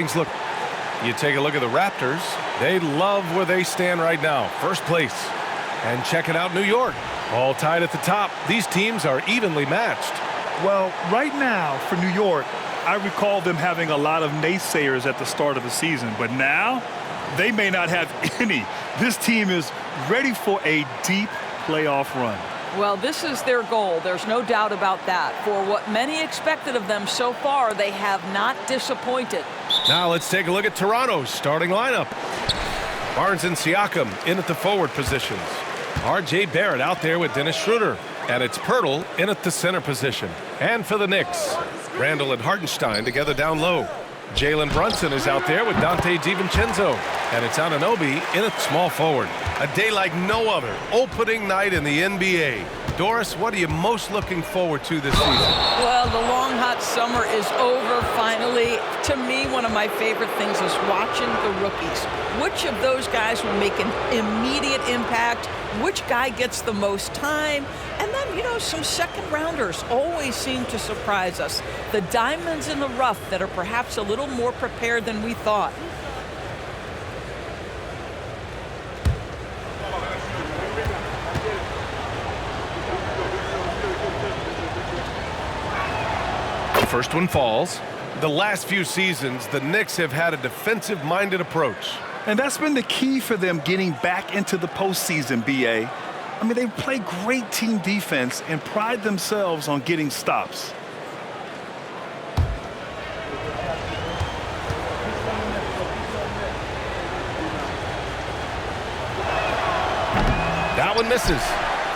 Look, you take a look at the Raptors. They love where they stand right now, first place. And check it out, New York, all tied at the top. These teams are evenly matched. Well, right now for New York, I recall them having a lot of naysayers at the start of the season, but now they may not have any. This team is ready for a deep playoff run. Well, this is their goal. There's no doubt about that. For what many expected of them so far, they have not disappointed. Now let's take a look at Toronto's starting lineup. Barnes and Siakam in at the forward positions. R.J. Barrett out there with Dennis Schroeder. And it's Pirtle in at the center position. And for the Knicks, Randall and Hartenstein together down low. Jalen Brunson is out there with Dante DiVincenzo. And it's Anunoby in at small forward. A day like no other. Opening night in the NBA. Doris, what are you most looking forward to this season? Well, the long, hot summer is over finally. To me, one of my favorite things is watching the rookies. Which of those guys will make an immediate impact? Which guy gets the most time? And then, you know, some second-rounders always seem to surprise us. The diamonds in the rough that are perhaps a little more prepared than we thought. First one falls. The last few seasons, the Knicks have had a defensive-minded approach. And that's been the key for them getting back into the postseason, B.A. I mean, they play great team defense and pride themselves on getting stops. That one misses.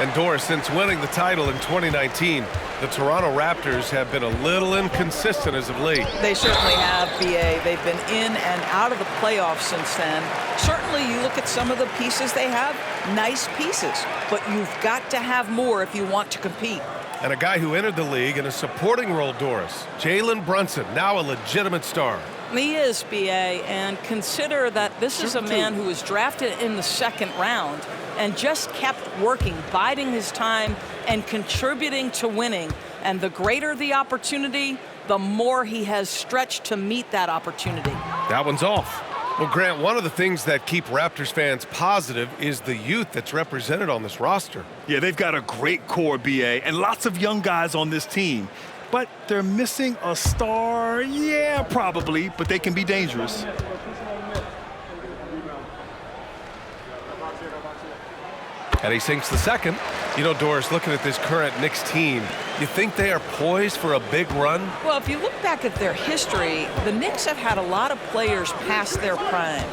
And Doris, since winning the title in 2019, the Toronto Raptors have been a little inconsistent as of late. They certainly have, B.A. They've been in and out of the playoffs since then. Certainly, you look at some of the pieces they have, nice pieces. But you've got to have more if you want to compete. And a guy who entered the league in a supporting role, Doris, Jalen Brunson, now a legitimate star. He is, B.A., and consider that this is a man who was drafted in the second round and just kept working, biding his time, and contributing to winning. And the greater the opportunity, the more he has stretched to meet that opportunity. That one's off. Well, Grant, one of the things that keep Raptors fans positive is the youth that's represented on this roster. Yeah, they've got a great core, B.A., and lots of young guys on this team. But they're missing a star, yeah, probably, but they can be dangerous. And he sinks the second. You know, Doris, looking at this current Knicks team, you think they are poised for a big run? Well, if you look back at their history, the Knicks have had a lot of players past their prime.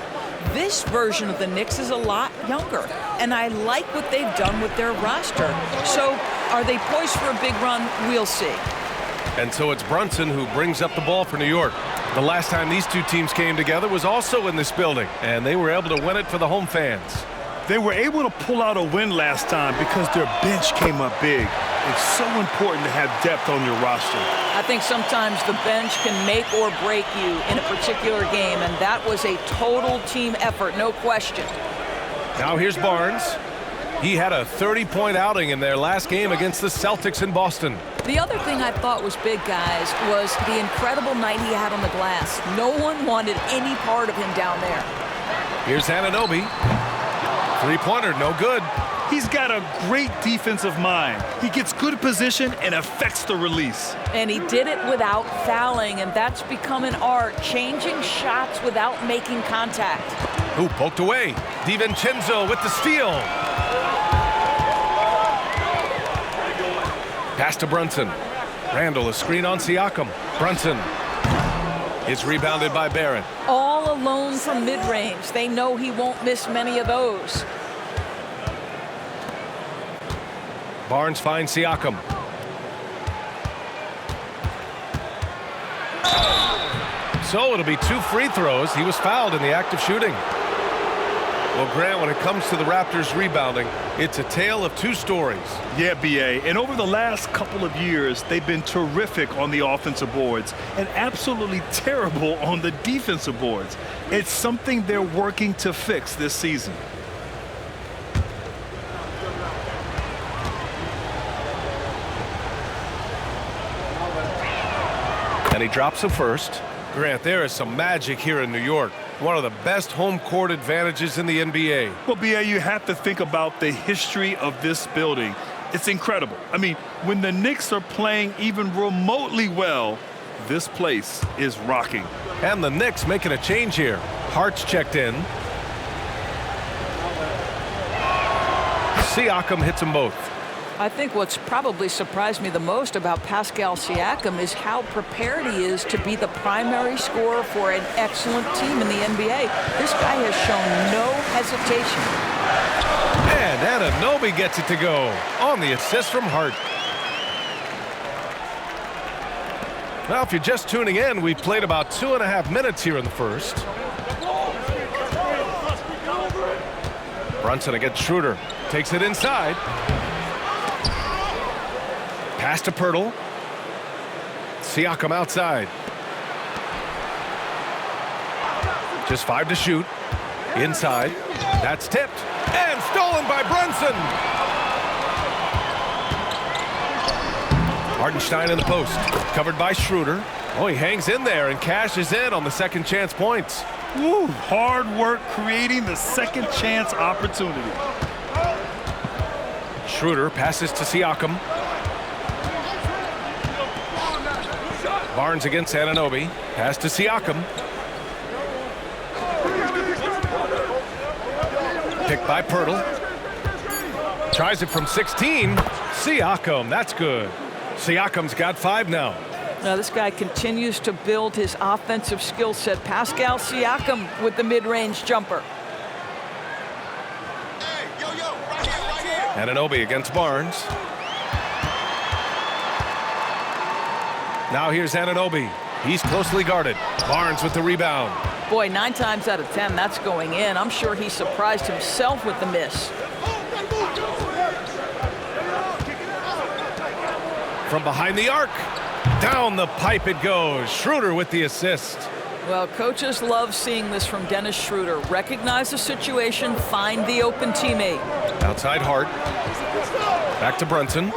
This version of the Knicks is a lot younger, and I like what they've done with their roster. So, are they poised for a big run? We'll see. And so it's Brunson who brings up the ball for New York. The last time these two teams came together was also in this building, and they were able to win it for the home fans. They were able to pull out a win last time because their bench came up big. It's so important to have depth on your roster. I think sometimes the bench can make or break you in a particular game, and that was a total team effort, no question. Now here's Barnes. He had a 30-point outing in their last game against the Celtics in Boston. The other thing I thought was big, guys, was the incredible night he had on the glass. No one wanted any part of him down there. Here's Anunoby. Three-pointer, no good. He's got a great defensive mind. He gets good position and affects the release. And he did it without fouling, and that's become an art, changing shots without making contact. Ooh, poked away. DiVincenzo with the steal. Pass to Brunson. Randall, a screen on Siakam. Brunson is rebounded by Barrett. All alone from mid-range. They know he won't miss many of those. Barnes finds Siakam. So it'll be 2 free throws. He was fouled in the act of shooting. Well, Grant, when it comes to the Raptors rebounding, it's a tale of 2 stories. Yeah, B.A., and over the last couple of years, they've been terrific on the offensive boards and absolutely terrible on the defensive boards. It's something they're working to fix this season. And he drops the first. Grant, there is some magic here in New York. One of the best home court advantages in the NBA. Well, B.A., you have to think about the history of this building. It's incredible. I mean, when the Knicks are playing even remotely well, this place is rocking. And the Knicks making a change here. Hart's checked in. Siakam hits them both. I think what's probably surprised me the most about Pascal Siakam is how prepared he is to be the primary scorer for an excellent team in the NBA. This guy has shown no hesitation. And Anunoby gets it to go on the assist from Hart. Now, if you're just tuning in, we played about 2.5 minutes here in the first. Brunson against Schroeder. Takes it inside. Pass to Pirtle. Siakam outside. Just 5 to shoot. Inside. That's tipped. And stolen by Brunson. Hartenstein in the post. Covered by Schroeder. Oh, he hangs in there and cashes in on the second chance points. Woo, hard work creating the second chance opportunity. Schroeder passes to Siakam. Barnes against Anunoby. Pass to Siakam. Picked by Pirtle. Tries it from 16. Siakam, that's good. Siakam's got 5 now. Now this guy continues to build his offensive skill set. Pascal Siakam with the mid-range jumper. Anunoby against Barnes. Now here's Anunoby. He's closely guarded. Barnes with the rebound. Boy, 9 times out of 10, that's going in. I'm sure he surprised himself with the miss. From behind the arc. Down the pipe it goes. Schroeder with the assist. Well, coaches love seeing this from Dennis Schroeder. Recognize the situation, find the open teammate. Outside Hart. Back to Brunson.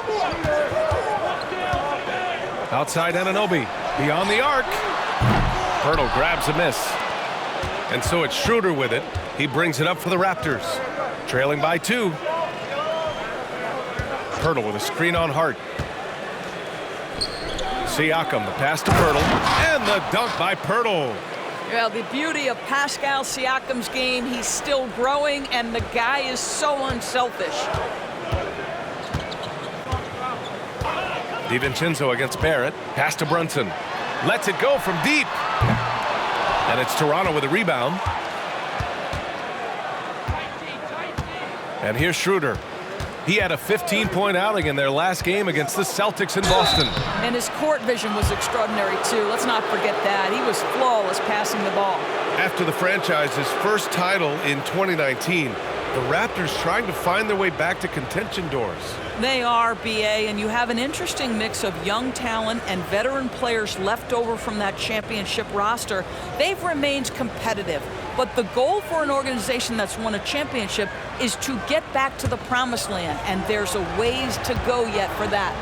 Outside Anunoby. Beyond the arc. Pirtle grabs a miss. And so it's Schroeder with it. He brings it up for the Raptors. Trailing by 2. Pirtle with a screen on Hart. Siakam, the pass to Pirtle. And the dunk by Pirtle. Well, the beauty of Pascal Siakam's game, he's still growing, and the guy is so unselfish. DiVincenzo against Barrett. Pass to Brunson. Lets it go from deep. And it's Toronto with a rebound. And here's Schroeder. He had a 15-point outing in their last game against the Celtics in Boston. And his court vision was extraordinary, too. Let's not forget that. He was flawless passing the ball. After the franchise's first title in 2019, the Raptors trying to find their way back to contention doors. They are, B.A., and you have an interesting mix of young talent and veteran players left over from that championship roster. They've remained competitive, but the goal for an organization that's won a championship is to get back to the promised land, and there's a ways to go yet for that.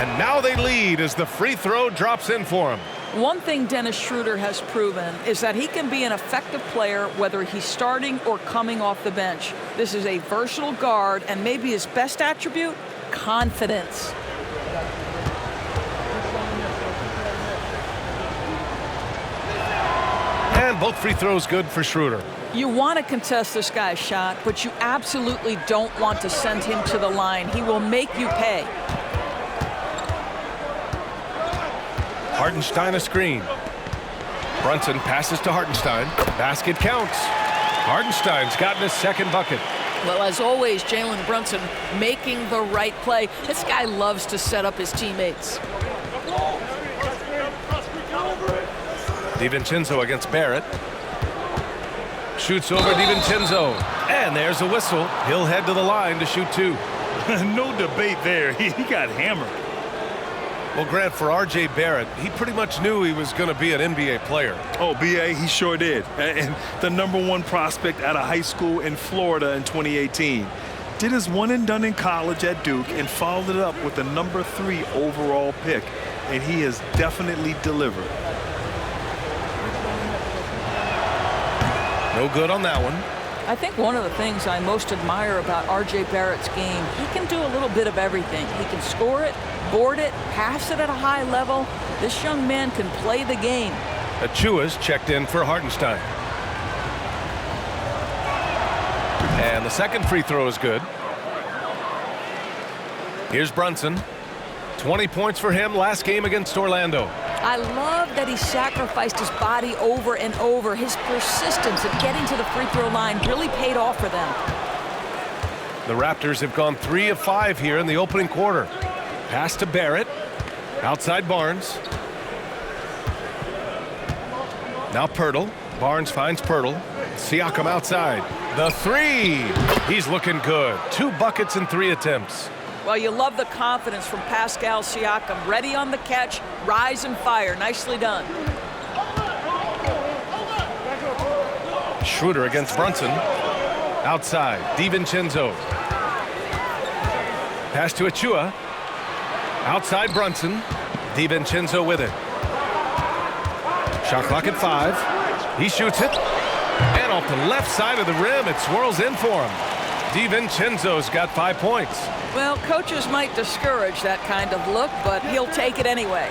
And now they lead as the free throw drops in for them. One thing Dennis Schroeder has proven is that he can be an effective player whether he's starting or coming off the bench. This is a versatile guard, and maybe his best attribute, confidence. And both free throws good for Schroeder. You want to contest this guy's shot, but you absolutely don't want to send him to the line. He will make you pay. Hartenstein a screen. Brunson passes to Hartenstein. Basket counts. Hartenstein's gotten his second bucket. Well, as always, Jalen Brunson making the right play. This guy loves to set up his teammates. DiVincenzo against Barrett. Shoots over DiVincenzo. And there's a whistle. He'll head to the line to shoot 2. No debate there. He got hammered. Well, Grant, for R.J. Barrett, he pretty much knew he was going to be an NBA player. Oh, B.A., he sure did. And the #1 prospect out of high school in Florida in 2018. Did his one and done in college at Duke and followed it up with the #3 overall pick, and he has definitely delivered. No good on that one. I think one of the things I most admire about R.J. Barrett's game, he can do a little bit of everything. He can score it, board it, pass it at a high level. This young man can play the game. Achua's checked in for Hartenstein. And the second free throw is good. Here's Brunson. 20 points for him last game against Orlando. I love that he sacrificed his body over and over. His persistence at getting to the free throw line really paid off for them. The Raptors have gone 3 of 5 here in the opening quarter. Pass to Barrett. Outside Barnes. Now Pirtle. Barnes finds Pirtle. Siakam outside. The three. He's looking good. 2 buckets in 3 attempts. Well, you love the confidence from Pascal Siakam. Ready on the catch, rise and fire. Nicely done. Schroeder against Brunson. Outside, DiVincenzo. Pass to Achua. Outside Brunson. DiVincenzo with it. Shot clock at 5. He shoots it. And off the left side of the rim, it swirls in for him. DiVincenzo's got 5 points. Well, coaches might discourage that kind of look, but he'll take it anyway.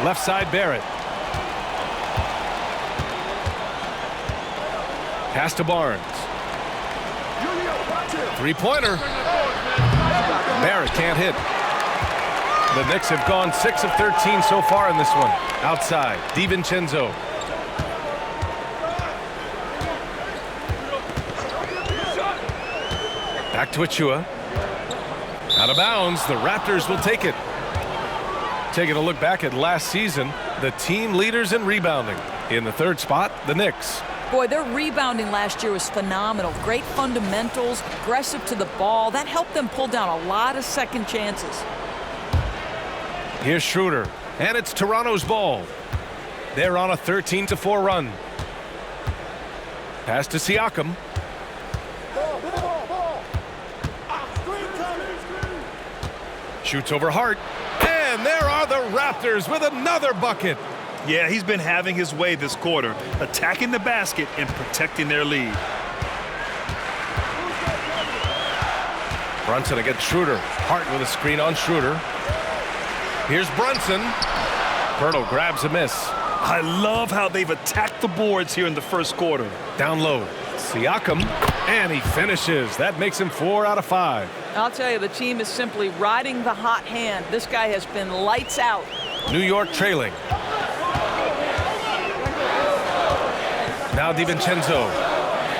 Left side, Barrett. Pass to Barnes. Three-pointer. Barrett can't hit. The Knicks have gone 6 of 13 so far in this one. Outside, DiVincenzo. Back to Achua. Out of bounds. The Raptors will take it. Taking a look back at last season, the team leaders in rebounding. In the 3rd spot, the Knicks. Boy, their rebounding last year was phenomenal. Great fundamentals, aggressive to the ball. That helped them pull down a lot of second chances. Here's Schroeder, and it's Toronto's ball. They're on a 13-4 run. Pass to Siakam. Shoots over Hart, and there are the Raptors with another bucket. Yeah, he's been having his way this quarter, attacking the basket and protecting their lead. Brunson against Schroeder. Hart with a screen on Schroeder. Here's Brunson. Pirtle grabs a miss. I love how they've attacked the boards here in the 1st quarter. Down low. Siakam, and he finishes. That makes him 4 out of 5. I'll tell you, the team is simply riding the hot hand. This guy has been lights out. New York trailing. Now DiVincenzo.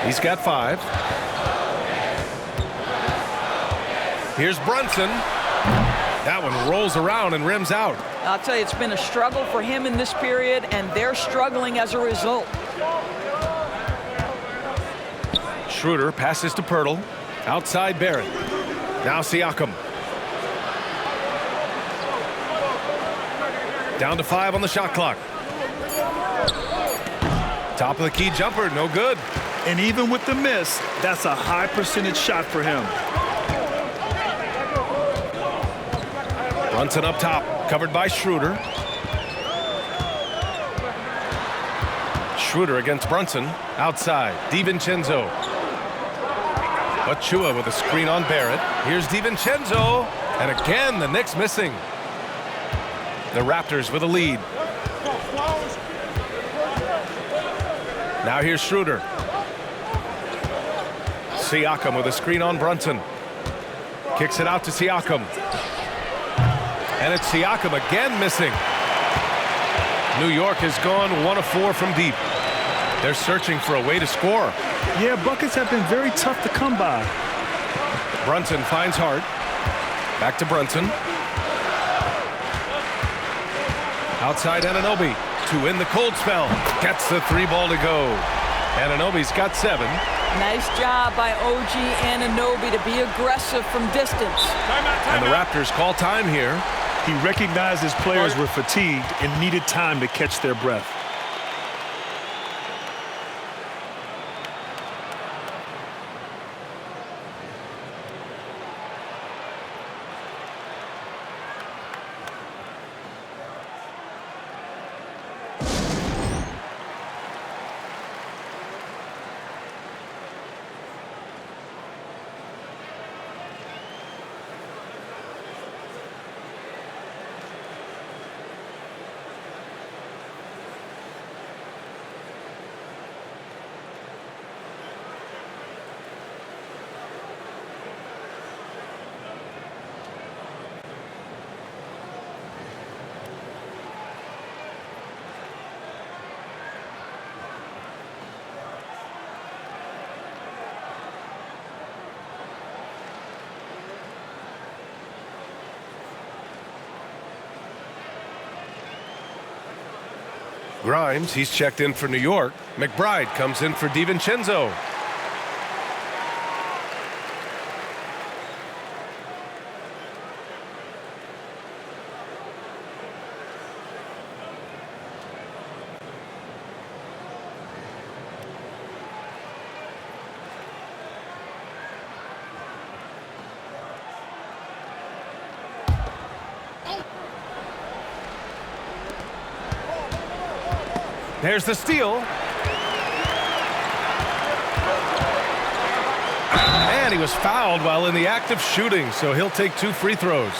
He's got 5. Here's Brunson. That one rolls around and rims out. I'll tell you, it's been a struggle for him in this period, and they're struggling as a result. Schroeder passes to Pirtle. Outside Barrett. Now Siakam. Down to 5 on the shot clock. Top of the key jumper, no good. And even with the miss, that's a high percentage shot for him. Brunson up top, covered by Schroeder. Schroeder against Brunson. Outside, DiVincenzo. Achua with a screen on Barrett. Here's DiVincenzo. And again, the Knicks missing. The Raptors with a lead. Now here's Schroeder. Siakam with a screen on Brunson. Kicks it out to Siakam. And it's Siakam again missing. New York has gone 1 of 4 from deep. They're searching for a way to score. Yeah, buckets have been very tough to come by. Brunson finds Hart. Back to Brunson. Outside Anunoby to win the cold spell. Gets the 3 ball to go. Anunoby's got 7. Nice job by OG Anunoby to be aggressive from distance. And the Raptors call time here. He recognized his players were fatigued and needed time to catch their breath. Grimes, he's checked in for New York. McBride comes in for DiVincenzo. There's the steal. And he was fouled while in the act of shooting, so he'll take 2 free throws.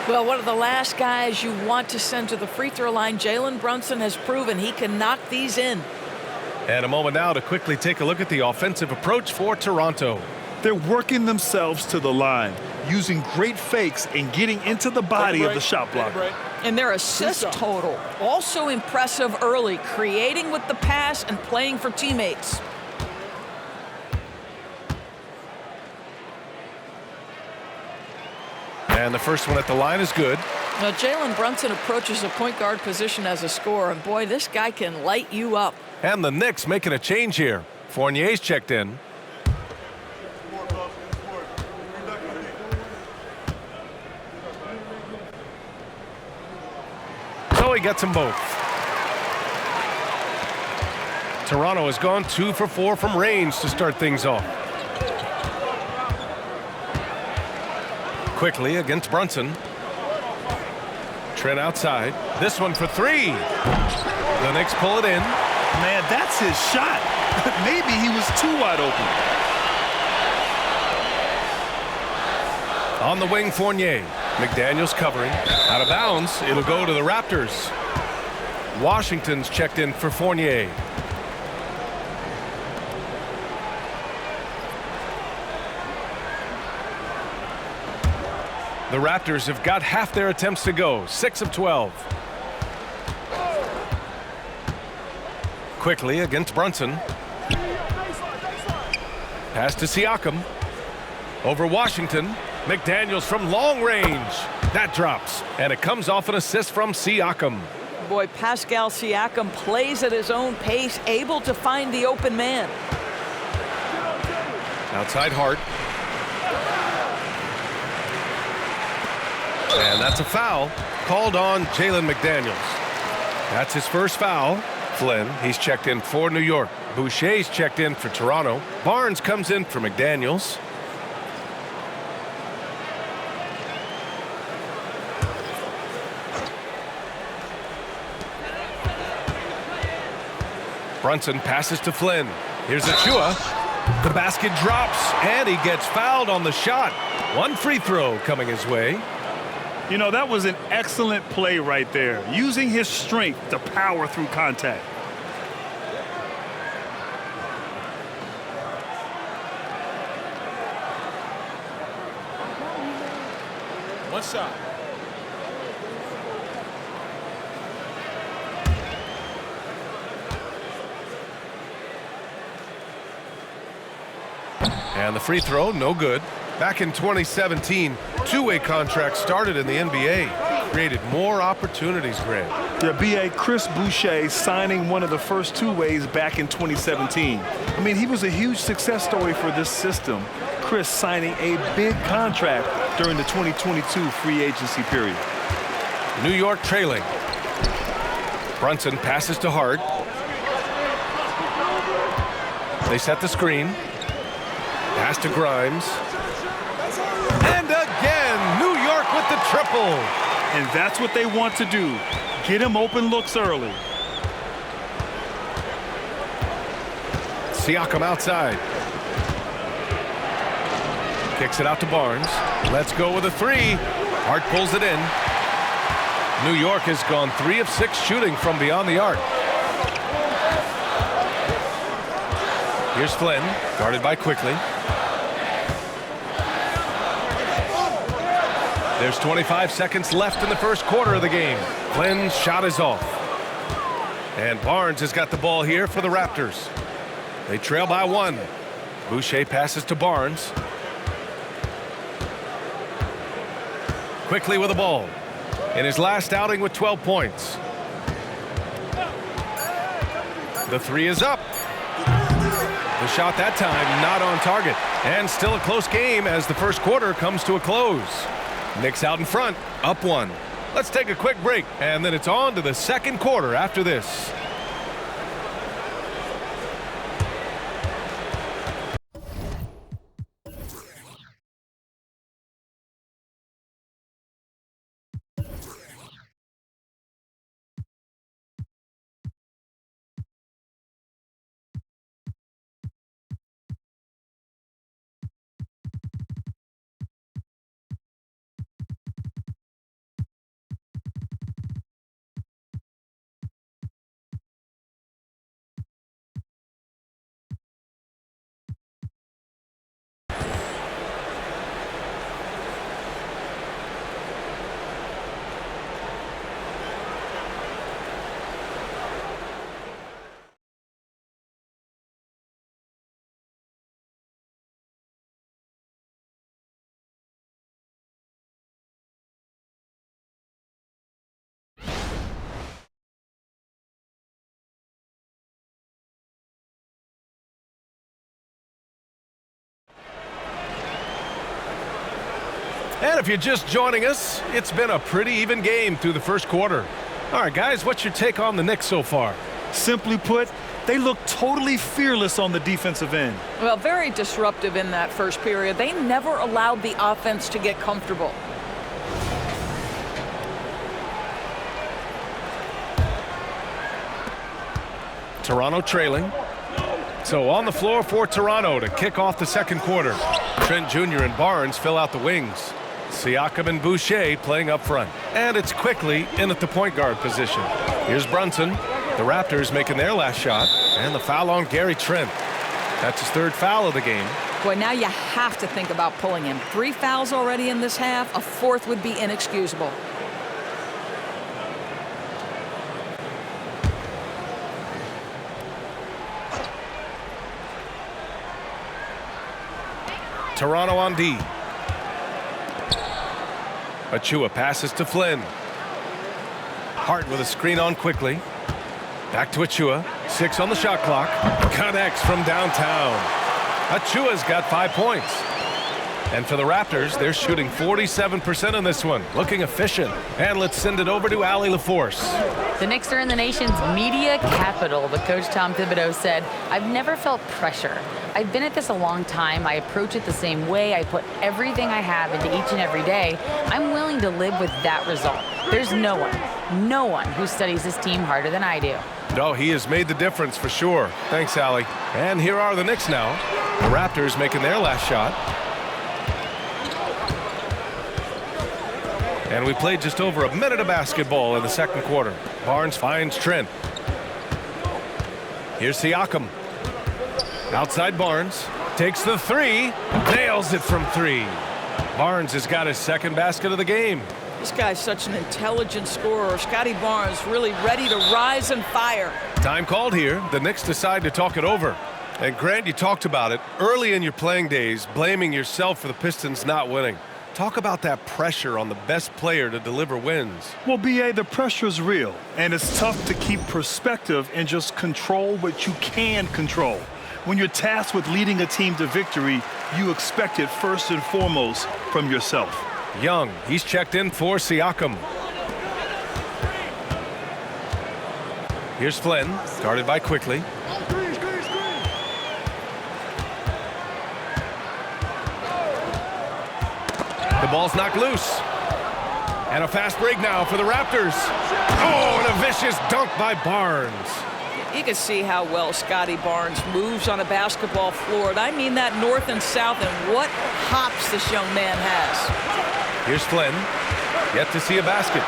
Well, one of the last guys you want to send to the free throw line, Jalen Brunson, has proven he can knock these in. And a moment now to quickly take a look at the offensive approach for Toronto. They're working themselves to the line, using great fakes and getting into the body of the shot blocker. And their assist total, also impressive early, creating with the pass and playing for teammates. And the first one at the line is good. Now, Jalen Brunson approaches a point guard position as a scorer, and boy, this guy can light you up. And the Knicks making a change here. Fournier's checked in. So he gets them both. Toronto has gone 2 for 4 from range to start things off. Quickly against Brunson. Trent outside. This one for 3. The Knicks pull it in. Man, that's his shot. Maybe he was too wide open. On the wing, Fournier. McDaniels covering. Out of bounds. It'll go to the Raptors. Washington's checked in for Fournier. The Raptors have got half their attempts to go. 6 of 12. Quickly against Brunson. Pass to Siakam. Over Washington. McDaniels from long range. That drops. And it comes off an assist from Siakam. Boy, Pascal Siakam plays at his own pace, able to find the open man. Outside Hart. And that's a foul called on Jalen McDaniels. That's his first foul. Flynn, he's checked in for New York. Boucher's checked in for Toronto. Barnes comes in for McDaniels. Brunson passes to Flynn. Here's Achua. The basket drops, and he gets fouled on the shot. 1 free throw coming his way. You know, that was an excellent play right there, using his strength to power through contact. One shot. And the free throw, no good. Back in 2017, two-way contracts started in the NBA. Created more opportunities, Grant. Yeah, B.A. Chris Boucher signing one of the first two-ways back in 2017. I mean, he was a huge success story for this system. Chris signing a big contract during the 2022 free agency period. New York trailing. Brunson passes to Hart. They set the screen. Pass to Grimes. And again, New York with the triple. And that's what they want to do. Get him open looks early. Siakam outside. Kicks it out to Barnes. Let's go with a 3. Hart pulls it in. New York has gone 3 of 6 shooting from beyond the arc. Here's Flynn, guarded by Quickly. There's 25 seconds left in the first quarter of the game. Flynn's shot is off. And Barnes has got the ball here for the Raptors. They trail by 1. Boucher passes to Barnes. Quickly with the ball. In his last outing with 12 points. The three is up. The shot that time not on target. And still a close game as the first quarter comes to a close. Knicks out in front, up one. Let's take a quick break, and then it's on to the second quarter after this. And if you're just joining us, it's been a pretty even game through the first quarter. All right, guys, what's your take on the Knicks so far? Simply put, they look totally fearless on the defensive end. Well, very disruptive in that first period. They never allowed the offense to get comfortable. Toronto trailing. So on the floor for Toronto to kick off the second quarter. Trent Jr. and Barnes fill out the wings. Siakam and Boucher playing up front. And it's quickly in at the point guard position. Here's Brunson. The Raptors making their last shot. And the foul on Gary Trent. That's his third foul of the game. Boy, now you have to think about pulling him. 3 fouls already in this half. A fourth would be inexcusable. Toronto on D. Achua passes to Flynn. Hart with a screen on quickly. Back to Achua. 6 on the shot clock. Connects from downtown. Achua's got 5 points. And for the Raptors, they're shooting 47% on this one. Looking efficient. And let's send it over to Allie LaForce. The Knicks are in the nation's media capital, but Coach Tom Thibodeau said, "I've never felt pressure. I've been at this a long time. I approach it the same way. I put everything I have into each and every day. I'm willing to live with that result. There's no one who studies this team harder than I do." No, he has made the difference for sure. Thanks, Allie. And here are the Knicks now. The Raptors making their last shot. And we played just over a minute of basketball in the second quarter. Barnes finds Trent. Here's Siakam. Outside Barnes. Takes the three. Nails it from 3. Barnes has got his second basket of the game. This guy's such an intelligent scorer. Scotty Barnes really ready to rise and fire. Time called here. The Knicks decide to talk it over. And Grant, you talked about it early in your playing days, blaming yourself for the Pistons not winning. Talk about that pressure on the best player to deliver wins. Well, B.A., the pressure's real, and it's tough to keep perspective and just control what you can control. When you're tasked with leading a team to victory, you expect it first and foremost from yourself. Young, he's checked in for Siakam. Here's Flynn, guarded by Quickly. The ball's knocked loose. And a fast break now for the Raptors. Oh, and a vicious dunk by Barnes. You can see how well Scotty Barnes moves on a basketball floor. And I mean that north and south, and what hops this young man has. Here's Flynn. Yet to see a basket.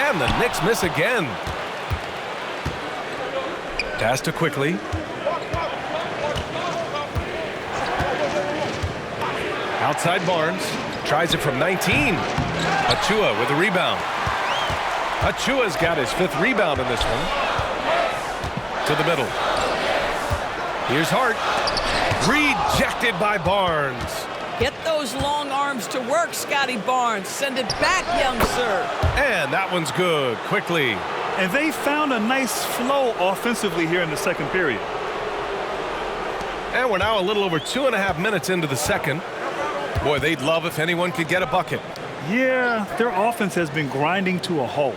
And the Knicks miss again. Pass to Quickly. Outside Barnes. Tries it from 19. Achua with a rebound. Achua's got his 5th rebound in this one. To the middle. Here's Hart. Rejected by Barnes. Get those long arms to work, Scotty Barnes. Send it back, young sir. And that one's good. Quickly. And they found a nice flow offensively here in the second period. And we're now a little over 2.5 minutes into the second. Boy, they'd love if anyone could get a bucket. Yeah, their offense has been grinding to a halt.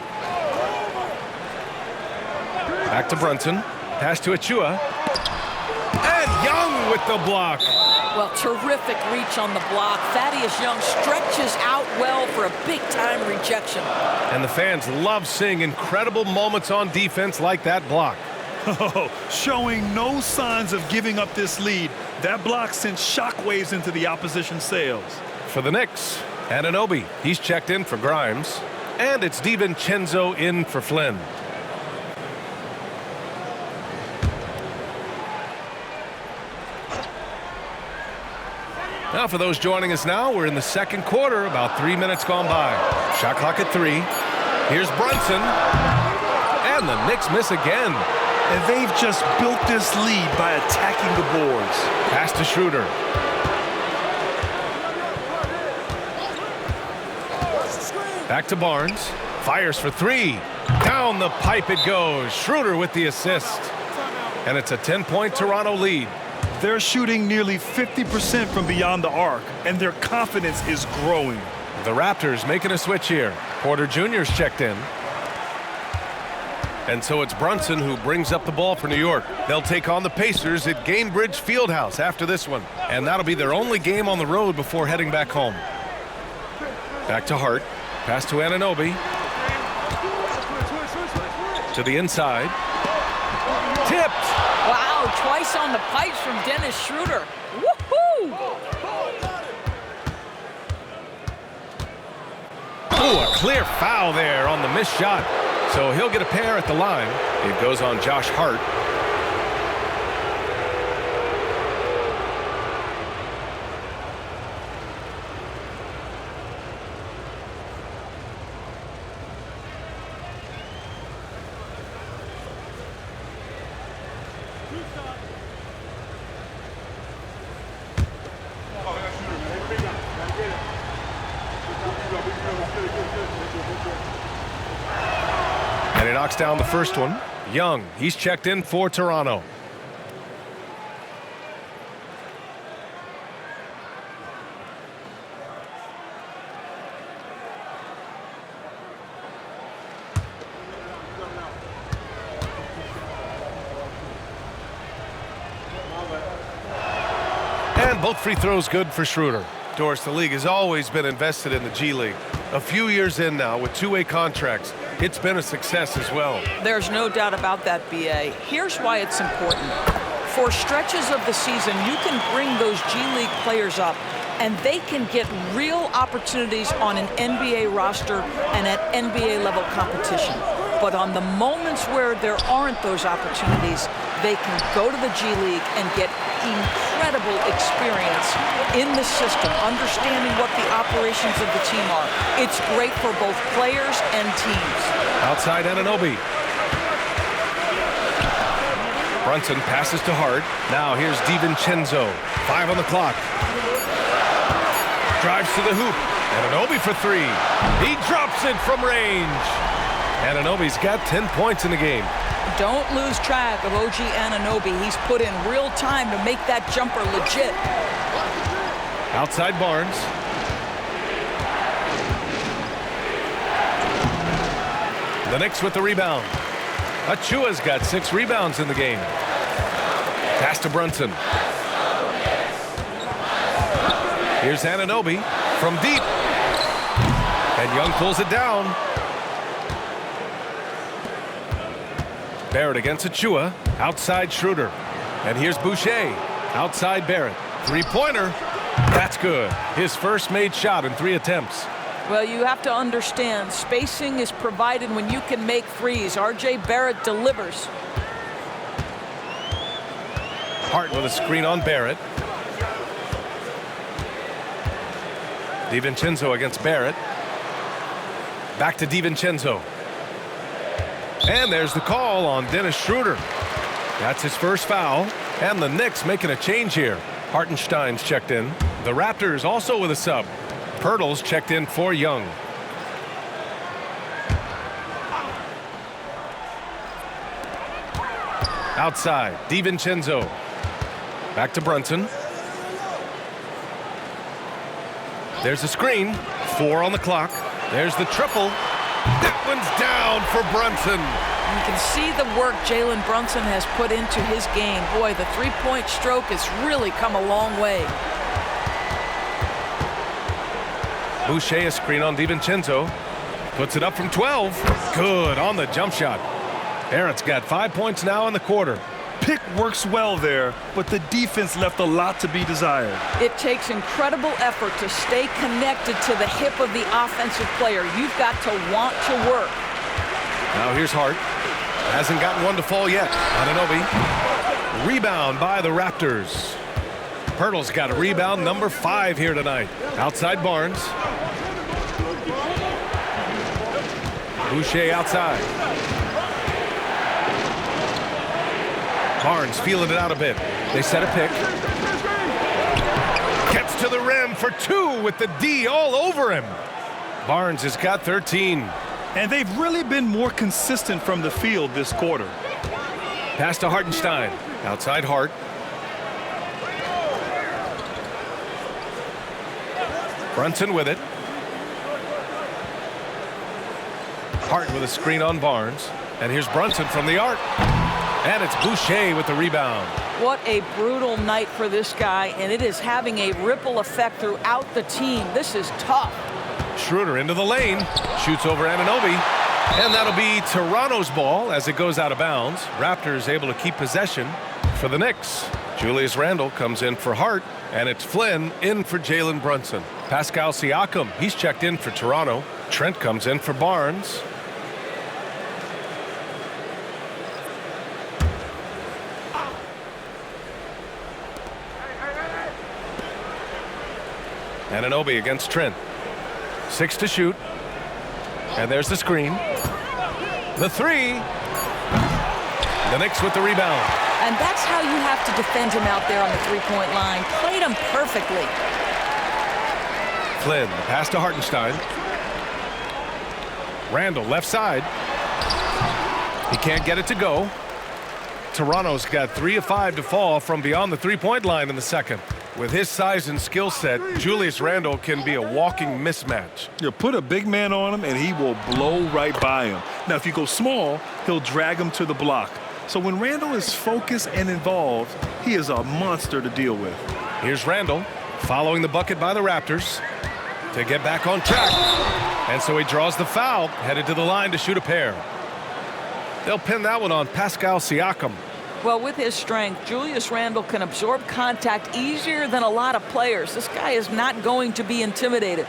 Back to Brunson. Pass to Achua. And Young with the block. Well, terrific reach on the block. Thaddeus Young stretches out well for a big-time rejection. And the fans love seeing incredible moments on defense like that block. Showing no signs of giving up this lead. That block sent shockwaves into the opposition sails. For the Knicks, Anunoby. He's checked in for Grimes. And it's DiVincenzo in for Flynn. Now, for those joining us now, we're in the second quarter, about 3 minutes gone by. Shot clock at 3. Here's Brunson. And the Knicks miss again. And they've just built this lead by attacking the boards. Pass to Schroeder. Back to Barnes. Fires for 3. Down the pipe it goes. Schroeder with the assist. And it's a 10-point Toronto lead. They're shooting nearly 50% from beyond the arc, and their confidence is growing. The Raptors making a switch here. Porter Jr.'s checked in. And so it's Brunson who brings up the ball for New York. They'll take on the Pacers at Gainbridge Fieldhouse after this one. And that'll be their only game on the road before heading back home. Back to Hart. Pass to Anunoby. To the inside. Tipped. Wow, twice on the pipes from Dennis Schroeder. Woohoo! Oh, a clear foul there on the missed shot. So he'll get a pair at the line. It goes on Josh Hart. And he knocks down the first one. Young, he's checked in for Toronto. And both free throws good for Schroeder. Doris, the league has always been invested in the G League. A few years in now with two-way contracts, it's been a success as well. There's no doubt about that, B.A. Here's why it's important. For stretches of the season, you can bring those G League players up, and they can get real opportunities on an NBA roster and at NBA level competition. But on the moments where there aren't those opportunities, they can go to the G League and get incredible experience in the system, understanding what the operations of the team are. It's great for both players and teams. Outside Anunoby. Brunson passes to Hart. Now here's DiVincenzo. 5 on the clock. Drives to the hoop. Anunoby for 3. He drops it from range. Anunoby's got 10 points in the game. Don't lose track of OG Anunoby. He's put in real time to make that jumper legit. Outside Barnes. The Knicks with the rebound. Achua's got 6 rebounds in the game. Pass to Brunson. Here's Anunoby from deep. And Young pulls it down. Barrett against Achua. Outside Schroeder. And here's Boucher. Outside Barrett. Three-pointer. That's good. His first made shot in 3 attempts. Well, you have to understand, spacing is provided when you can make threes. R.J. Barrett delivers. Hart with a screen on Barrett. DiVincenzo against Barrett. Back to DiVincenzo. And there's the call on Dennis Schroeder. That's his first foul. And the Knicks making a change here. Hartenstein's checked in. The Raptors also with a sub. Pirtle's checked in for Young. Outside, DiVincenzo. Back to Brunson. There's a screen. 4 on the clock. There's the triple. That one's down for Brunson. You can see the work Jalen Brunson has put into his game. Boy, the three-point stroke has really come a long way. Boucher, a screen on DiVincenzo. Puts it up from 12. Good on the jump shot. Barrett's got 5 points now in the quarter. Pick works well there, but the defense left a lot to be desired. It takes incredible effort to stay connected to the hip of the offensive player. You've got to want to work. Now here's Hart. Hasn't gotten one to fall yet. Anunoby. Rebound by the Raptors. Pirtle's got a rebound number 5 here tonight. Outside Barnes. Boucher outside. Barnes feeling it out a bit. They set a pick. Gets to the rim for 2 with the D all over him. Barnes has got 13. And they've really been more consistent from the field this quarter. Pass to Hartenstein. Outside Hart. Brunson with it. Hart with a screen on Barnes. And here's Brunson from the arc. And it's Boucher with the rebound. What a brutal night for this guy, and it is having a ripple effect throughout the team. This is tough. Schroeder into the lane. Shoots over Anunoby. And that'll be Toronto's ball as it goes out of bounds. Raptors able to keep possession for the Knicks. Julius Randle comes in for Hart. And it's Flynn in for Jalen Brunson. Pascal Siakam, he's checked in for Toronto. Trent comes in for Barnes. Anunoby against Trent. 6 to shoot. And there's the screen. The 3. The Knicks with the rebound. And that's how you have to defend him out there on the three-point line. Played him perfectly. Flynn, the pass to Hartenstein. Randle, left side. He can't get it to go. Toronto's got 3 of 5 to fall from beyond the three-point line in the second. With his size and skill set, Julius Randle can be a walking mismatch. You put a big man on him, and he will blow right by him. Now, if you go small, he'll drag him to the block. So when Randle is focused and involved, he is a monster to deal with. Here's Randle following the bucket by the Raptors to get back on track. And so he draws the foul, headed to the line to shoot a pair. They'll pin that one on Pascal Siakam. Well, with his strength, Julius Randle can absorb contact easier than a lot of players. This guy is not going to be intimidated.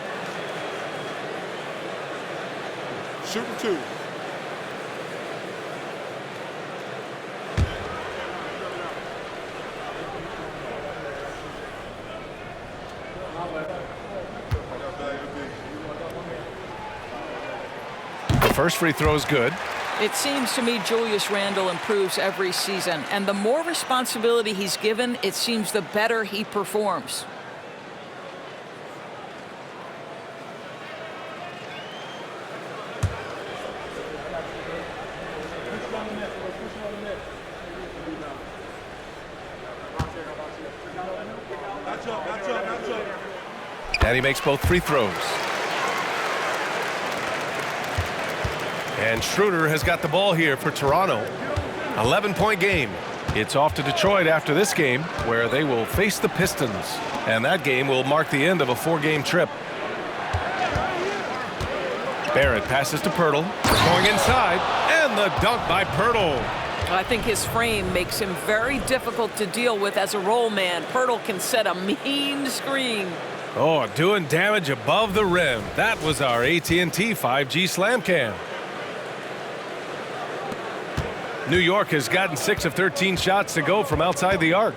Shooting 2. The first free throw is good. It seems to me Julius Randle improves every season, and the more responsibility he's given, it seems the better he performs. And he makes both free throws. And Schroeder has got the ball here for Toronto. 11-point game. It's off to Detroit after this game, where they will face the Pistons. And that game will mark the end of a 4-game trip. Barrett passes to Pirtle. Going inside. And the dunk by Pirtle. I think his frame makes him very difficult to deal with as a roll man. Pirtle can set a mean screen. Oh, doing damage above the rim. That was our AT&T 5G slam cam. New York has gotten 6 of 13 shots to go from outside the arc.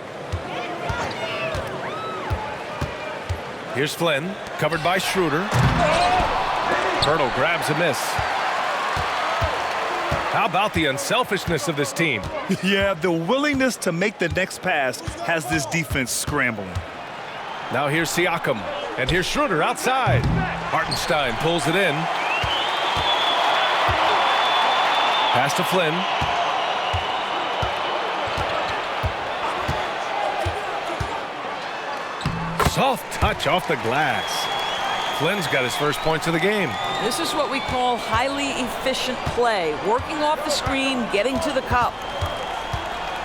Here's Flynn, covered by Schroeder. Pirtle grabs a miss. How about the unselfishness of this team? Yeah, the willingness to make the next pass has this defense scrambling. Now here's Siakam, and here's Schroeder outside. Hartenstein pulls it in. Pass to Flynn. Soft touch off the glass. Flynn's got his first points of the game. This is what we call highly efficient play. Working off the screen, getting to the cup.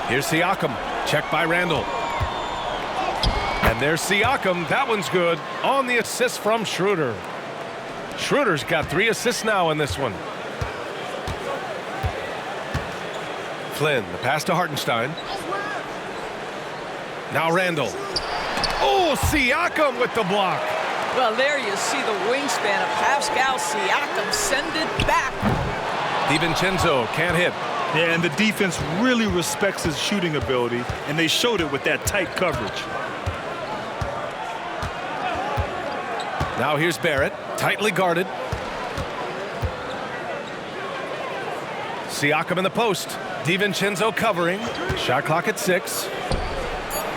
Here's Siakam. Checked by Randall. And there's Siakam. That one's good. On the assist from Schroeder. Schroeder's got 3 assists now in this one. Flynn, the pass to Hartenstein. Now Randall. Oh, Siakam with the block. Well, there you see the wingspan of Pascal Siakam. Send it back. DiVincenzo can't hit. Yeah, and the defense really respects his shooting ability, and they showed it with that tight coverage. Now here's Barrett, tightly guarded. Siakam in the post. DiVincenzo covering. Shot clock at 6.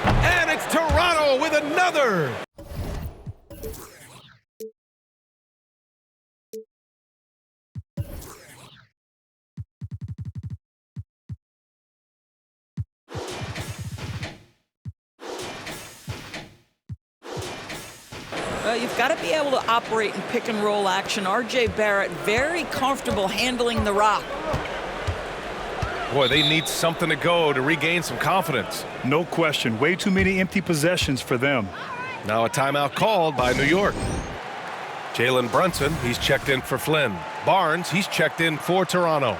And it's Toronto with another. You've got to be able to operate in pick and roll action. R.J. Barrett very comfortable handling the rock. Boy, they need something to go to regain some confidence. No question. Way too many empty possessions for them. Now a timeout called by New York. Jalen Brunson, he's checked in for Flynn. Barnes, he's checked in for Toronto.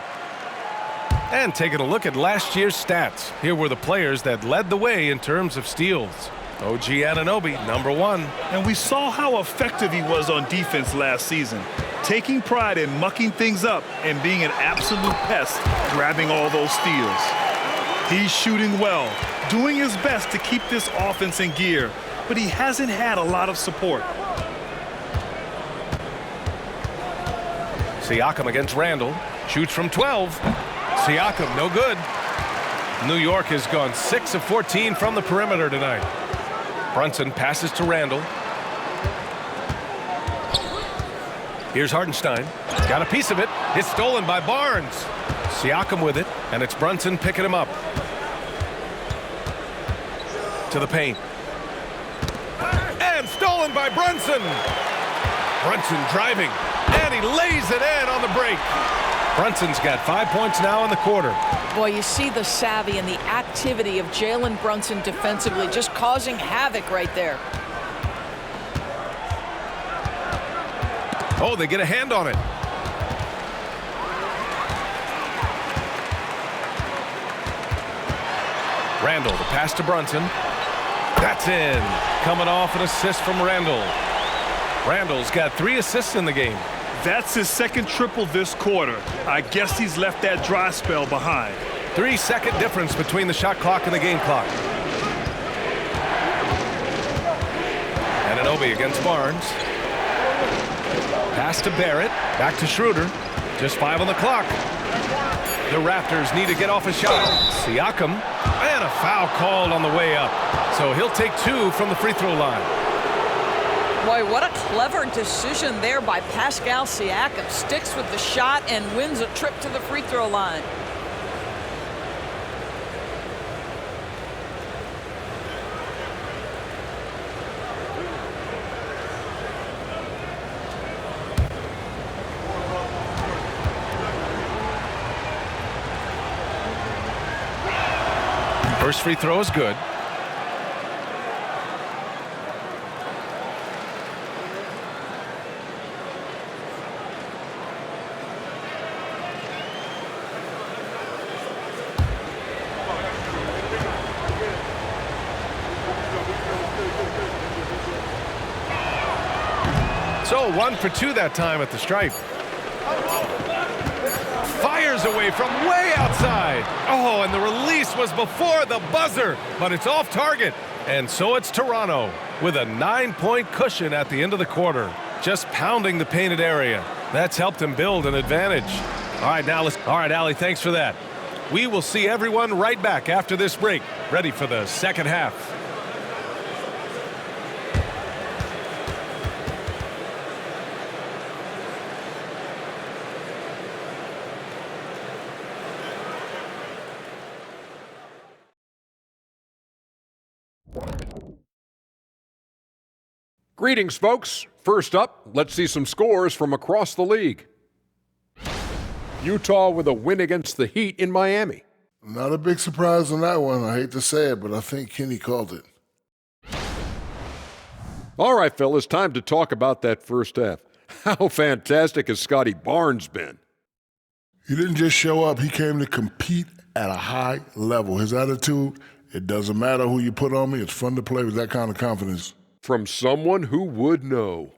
And taking a look at last year's stats. Here were the players that led the way in terms of steals. OG Anunoby, number 1. And we saw how effective he was on defense last season, taking pride in mucking things up and being an absolute pest, grabbing all those steals. He's shooting well, doing his best to keep this offense in gear, but he hasn't had a lot of support. Siakam against Randall, shoots from 12. Siakam, no good. New York has gone 6 of 14 from the perimeter tonight. Brunson passes to Randall. Here's Hartenstein. Got a piece of it. It's stolen by Barnes. Siakam with it, and it's Brunson picking him up. To the paint. And stolen by Brunson. Brunson driving, and he lays it in on the break. Brunson's got 5 points now in the quarter. Boy, you see the savvy and the activity of Jalen Brunson defensively, just causing havoc right there. Oh, they get a hand on it. Randall, the pass to Brunson. That's in. Coming off an assist from Randall. Randall's got 3 assists in the game. That's his second triple this quarter. I guess he's left that dry spell behind. 3-second difference between the shot clock and the game clock. Anunoby against Barnes. Pass to Barrett. Back to Schroeder. Just 5 on the clock. The Raptors need to get off a shot. Siakam. And a foul called on the way up. So he'll take 2 from the free throw line. Boy, what a clever decision there by Pascal Siakam. Sticks with the shot and wins a trip to the free throw line. First free throw is good. So 1 for 2 that time at the stripe. Fires away from way outside. Oh, and the release was before the buzzer, but it's off target. And so it's Toronto with a 9-point cushion at the end of the quarter, just pounding the painted area. That's helped him build an advantage. All right, Allie, thanks for that. We will see everyone right back after this break, ready for the second half. Greetings, folks. First up, let's see some scores from across the league. Utah with a win against the Heat in Miami. Not a big surprise on that one. I hate to say it, but I think Kenny called it. All right, fellas, time to talk about that first half. How fantastic has Scotty Barnes been? He didn't just show up. He came to compete at a high level. His attitude, it doesn't matter who you put on me. It's fun to play with that kind of confidence. From someone who would know.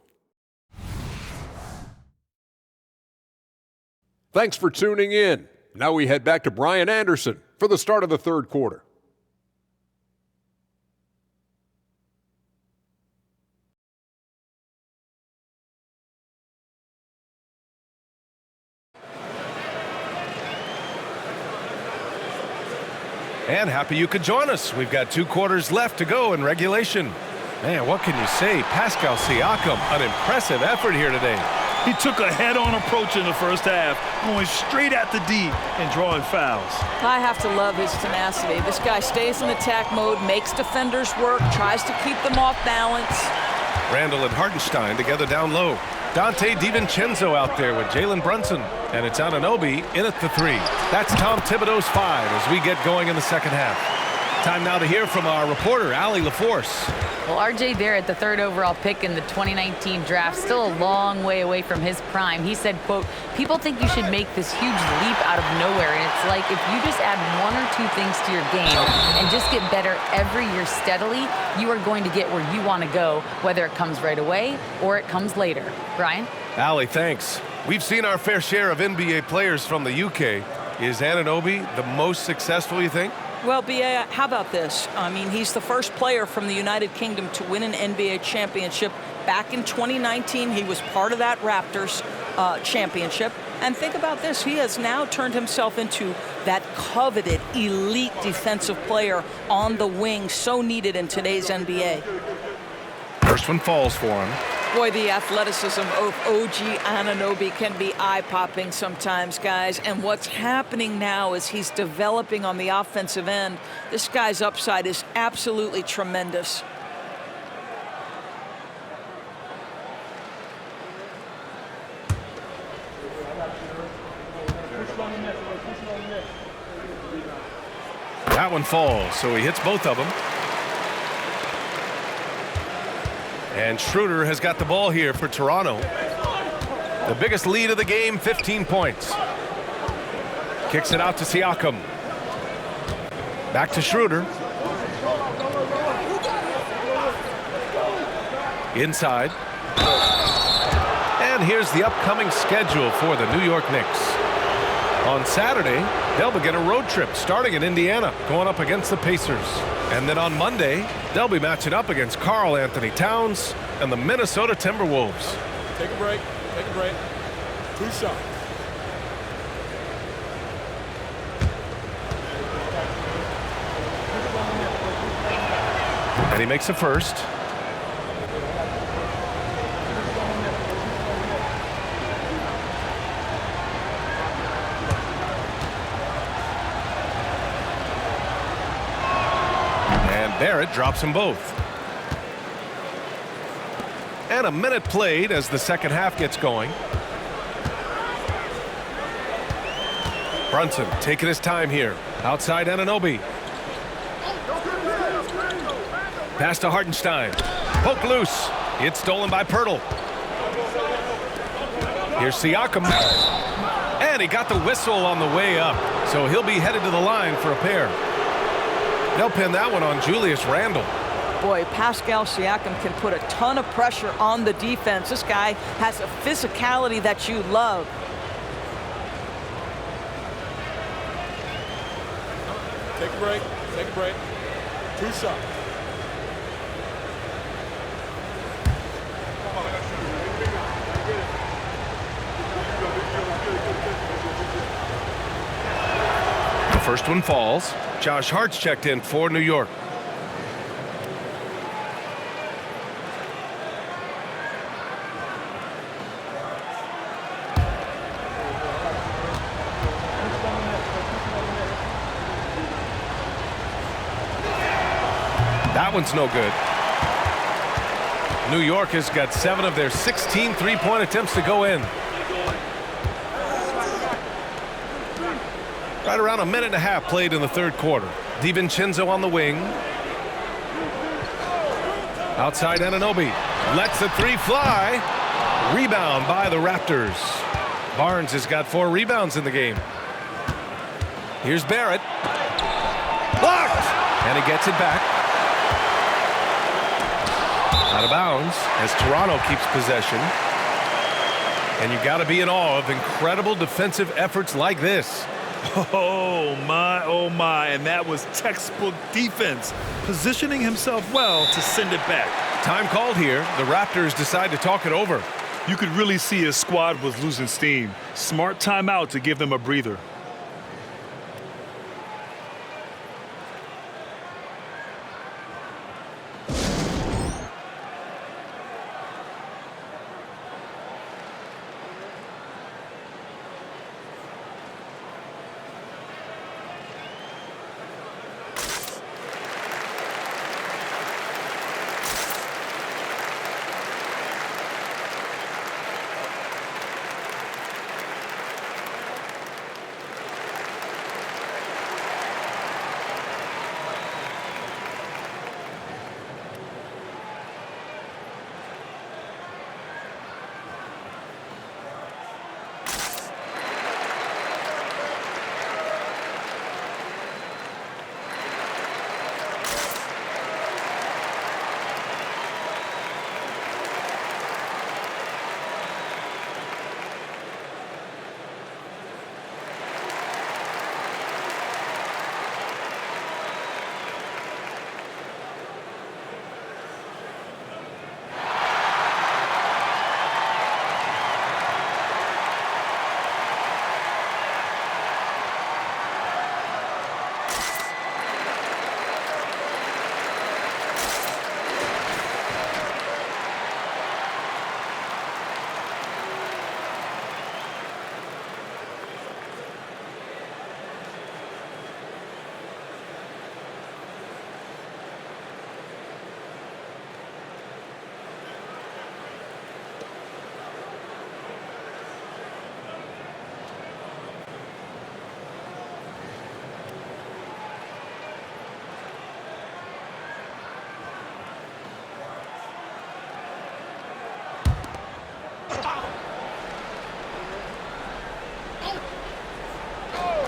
Thanks for tuning in. Now we head back to Brian Anderson for the start of the third quarter. And happy you could join us. We've got 2 quarters left to go in regulation. Man, what can you say? Pascal Siakam, an impressive effort here today. He took a head-on approach in the first half, going straight at the D and drawing fouls. I have to love his tenacity. This guy stays in attack mode, makes defenders work, tries to keep them off balance. Randall and Hartenstein together down low. Dante DiVincenzo out there with Jalen Brunson. And it's Anunoby in at the 3. That's Tom Thibodeau's 5 as we get going in the second half. Time now to hear from our reporter, Allie LaForce. Well, RJ Barrett, the 3rd overall pick in the 2019 draft, still a long way away from his prime. He said, quote, people think you should make this huge leap out of nowhere. And it's like if you just add 1 or 2 things to your game and just get better every year steadily, you are going to get where you want to go, whether it comes right away or it comes later. Brian? Allie, thanks. We've seen our fair share of NBA players from the UK. Is Anunoby the most successful, you think? Well, B.A., how about this? I mean, he's the first player from the United Kingdom to win an NBA championship. Back in 2019, he was part of that Raptors championship. And think about this. He has now turned himself into that coveted elite defensive player on the wing, so needed in today's NBA. First one falls for him. Boy, the athleticism of OG Anunoby can be eye-popping sometimes, guys. And what's happening now is he's developing on the offensive end. This guy's upside is absolutely tremendous. That one falls, so he hits both of them. And Schroeder has got the ball here for Toronto. The biggest lead of the game, 15 points. Kicks it out to Siakam. Back to Schroeder. Inside. And here's the upcoming schedule for the New York Knicks. On Saturday, they'll begin a road trip starting in Indiana, going up against the Pacers. And then on Monday, they'll be matching up against Karl Anthony Towns and the Minnesota Timberwolves. Take a break. Take a break. 2 shots. And he makes a first. Barrett drops them both. And a minute played as the second half gets going. Brunson taking his time here. Outside Anunoby. Pass to Hartenstein. Poke loose. It's stolen by Pirtle. Here's Siakam. And he got the whistle on the way up. So he'll be headed to the line for a pair. They'll pin that one on Julius Randle. Boy, Pascal Siakam can put a ton of pressure on the defense. This guy has a physicality that you love. Take a break. Take a break. 2 shots. The first one falls. Josh Hart's checked in for New York. That one's no good. New York has got 7 of their 16 three-point attempts to go in. Right around a minute and a half played in the third quarter. DiVincenzo on the wing. Outside Anunoby. Lets the three fly. Rebound by the Raptors. Barnes has got 4 rebounds in the game. Here's Barrett. Blocked! And he gets it back. Out of bounds as Toronto keeps possession. And you got to be in awe of incredible defensive efforts like this. Oh my, and that was textbook defense, positioning himself well to send it back. Time called here. The Raptors decide to talk it over. You could really see his squad was losing steam. Smart timeout to give them a breather.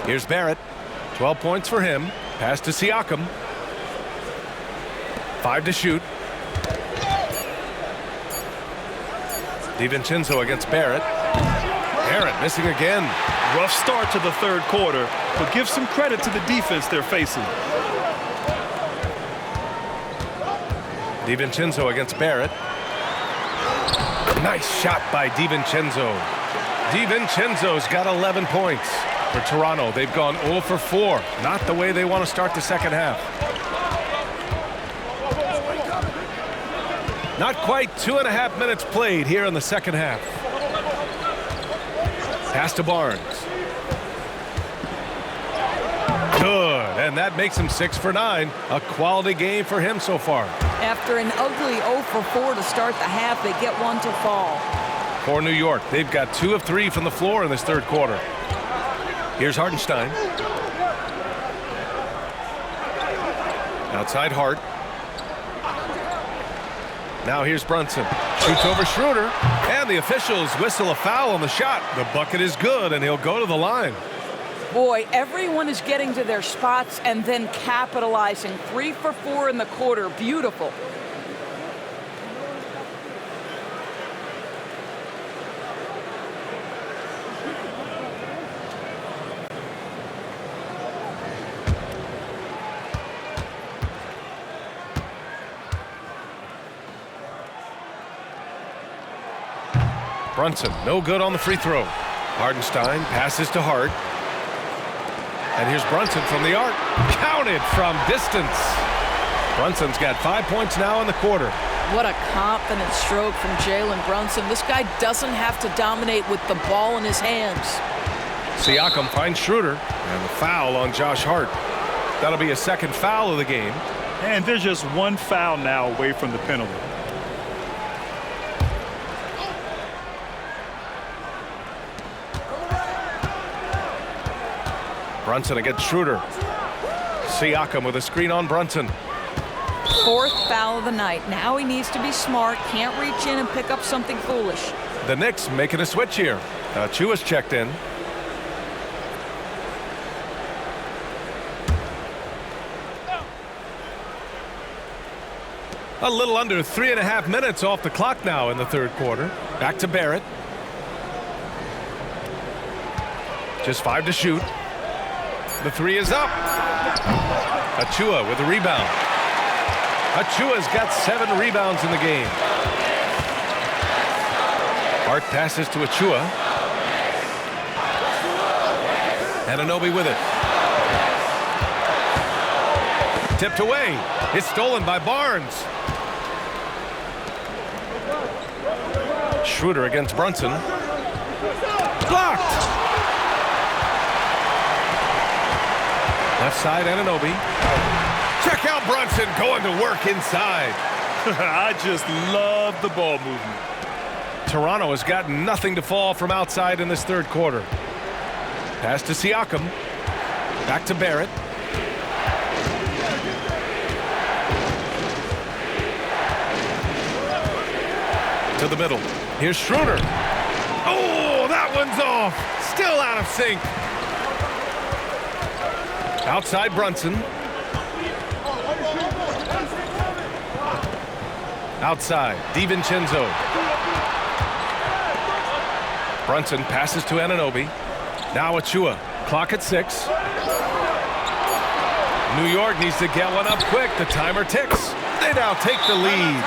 Here's Barrett. 12 points for him. Pass to Siakam. 5 to shoot. DiVincenzo against Barrett. Barrett missing again. Rough start to the third quarter, but give some credit to the defense they're facing. DiVincenzo against Barrett. Nice shot by DiVincenzo. DiVincenzo's got 11 points. For Toronto, they've gone 0 for 4. Not the way they want to start the second half. Not quite 2.5 minutes played here in the second half. Pass to Barnes. Good, and that makes him 6 for 9. A quality game for him so far. After an ugly 0 for 4 to start the half, they get one to fall. For New York, they've got 2 of 3 from the floor in this third quarter. Here's Hartenstein. Outside Hart. Now here's Brunson. Shoots over Schroeder. And the officials whistle a foul on the shot. The bucket is good, and he'll go to the line. Boy, everyone is getting to their spots and then capitalizing. 3 for 4 in the quarter. Beautiful. Brunson, no good on the free throw. Hartenstein passes to Hart. And here's Brunson from the arc. Counted from distance. Brunson's got 5 points now in the quarter. What a confident stroke from Jalen Brunson. This guy doesn't have to dominate with the ball in his hands. Siakam finds Schroeder. And the foul on Josh Hart. That'll be a second foul of the game. And there's just one foul now away from the penalty. Brunson against Schroeder. Siakam with a screen on Brunson. Fourth foul of the night. Now he needs to be smart. Can't reach in and pick up something foolish. The Knicks making a switch here. Chua's checked in. A little under 3.5 minutes off the clock now in the third quarter. Back to Barrett. Just 5 to shoot. The three is up. Achua with a rebound. Achua's got 7 rebounds in the game. Hart passes to Achua. Anunoby with it. Tipped away. It's stolen by Barnes. Schroeder against Brunson. Blocked. Left side, Anunoby. Check out Brunson going to work inside. I just love the ball movement. Toronto has got nothing to fall from outside in this third quarter. Pass to Siakam. Back to Barrett. To the middle. Here's Schroeder. Oh, that one's off. Still out of sync. Outside Brunson. Outside, DiVincenzo. Brunson passes to Anunoby. Now Achua. Clock at 6. New York needs to get one up quick. The timer ticks. They now take the lead.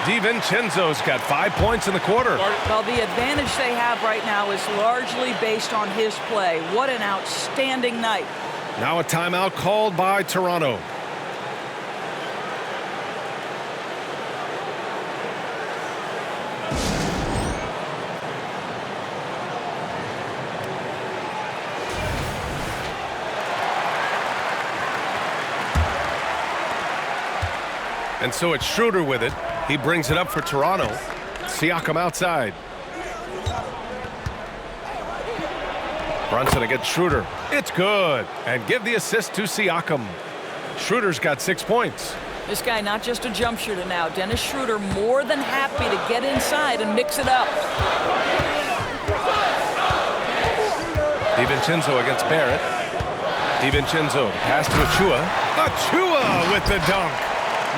DiVincenzo's got 5 points in the quarter. Well, the advantage they have right now is largely based on his play. What an outstanding night. Now a timeout called by Toronto. And so it's Schroeder with it. He brings it up for Toronto. Siakam outside. Brunson against Schroeder. It's good. And give the assist to Siakam. Schroeder's got 6 points. This guy not just a jump shooter now. Dennis Schroeder more than happy to get inside and mix it up. DiVincenzo against Barrett. DiVincenzo pass to Achua. Achua with the dunk.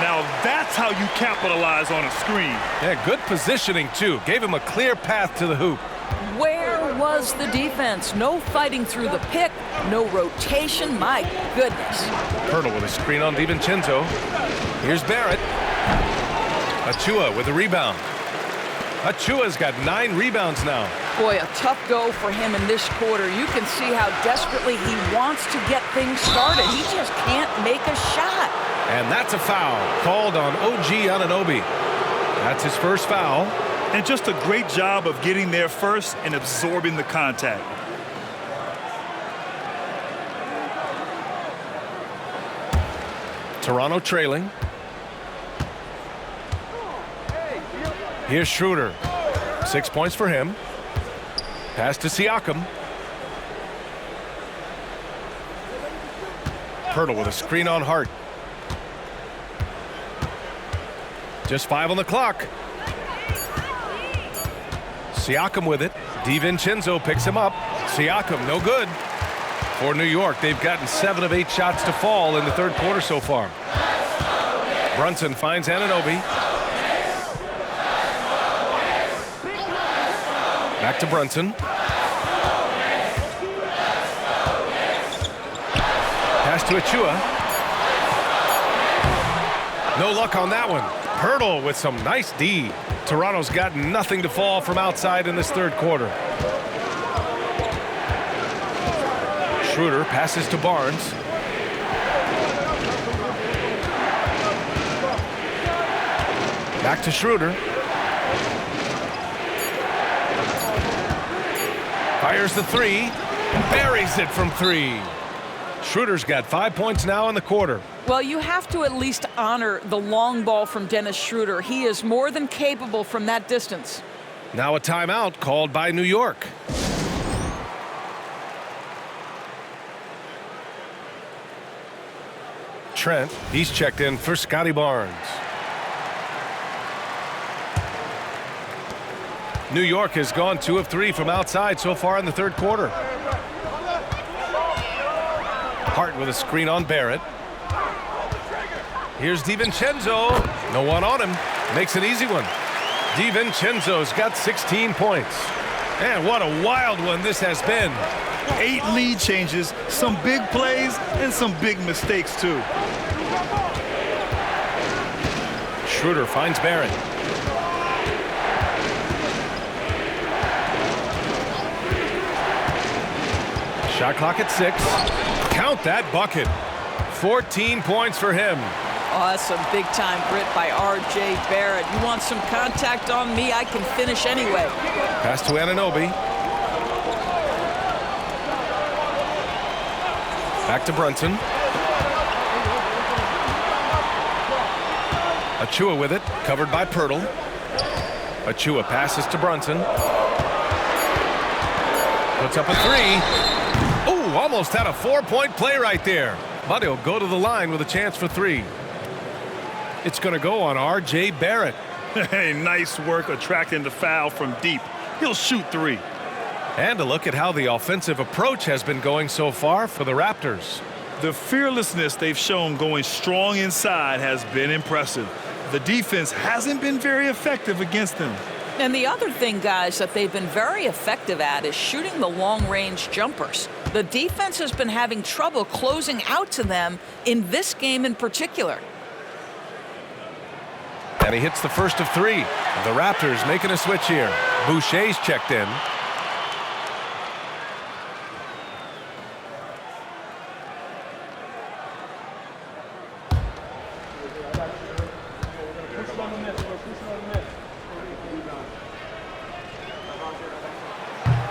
Now that's how you capitalize on a screen. Yeah, good positioning too. Gave him a clear path to the hoop. Where was the defense? No fighting through the pick, no rotation. My goodness. Pirtle with a screen on DiVincenzo. Here's Barrett. Achua with a rebound. Achua's got 9 rebounds now. Boy, a tough go for him in this quarter. You can see how desperately he wants to get things started. He just can't make a shot. And that's a foul called on OG Anunoby. That's his first foul. And just a great job of getting there first and absorbing the contact. Toronto trailing. Here's Schroeder. 6 points for him. Pass to Siakam. Pirtle with a screen on Hart. Just 5 on the clock. Siakam with it. DiVincenzo picks him up. Siakam, no good. For New York, they've gotten 7 of 8 shots to fall in the third quarter so far. Brunson finds Anunoby. Back to Brunson. Pass to Achua. No luck on that one. Pirtle with some nice D. Toronto's got nothing to fall from outside in this third quarter. Schroeder passes to Barnes. Back to Schroeder. Fires the 3. Buries it from 3. Schroeder's got 5 points now in the quarter. Well, you have to at least honor the long ball from Dennis Schroeder. He is more than capable from that distance. Now a timeout called by New York. Trent. He's checked in for Scotty Barnes. New York has gone 2 of 3 from outside so far in the third quarter. Hart with a screen on Barrett. Here's DiVincenzo. No one on him. Makes an easy one. DiVincenzo's got 16 points. And what a wild one this has been. 8 lead changes, some big plays, and some big mistakes, too. Schroeder finds Barrett. Shot clock at 6. Count that bucket. 14 points for him. Oh, that's some big-time grit by R.J. Barrett. You want some contact on me? I can finish anyway. Pass to Anunoby. Back to Brunson. Achua with it, covered by Pirtle. Achua passes to Brunson. Puts up a 3. Ooh, almost had a 4-point play right there. But he'll go to the line with a chance for 3. It's going to go on R.J. Barrett. Hey, nice work attracting the foul from deep. He'll shoot 3. And a look at how the offensive approach has been going so far for the Raptors. The fearlessness they've shown going strong inside has been impressive. The defense hasn't been very effective against them. And the other thing, guys, that they've been very effective at is shooting the long-range jumpers. The defense has been having trouble closing out to them in this game in particular. And he hits the first of 3. The Raptors making a switch here. Boucher's checked in.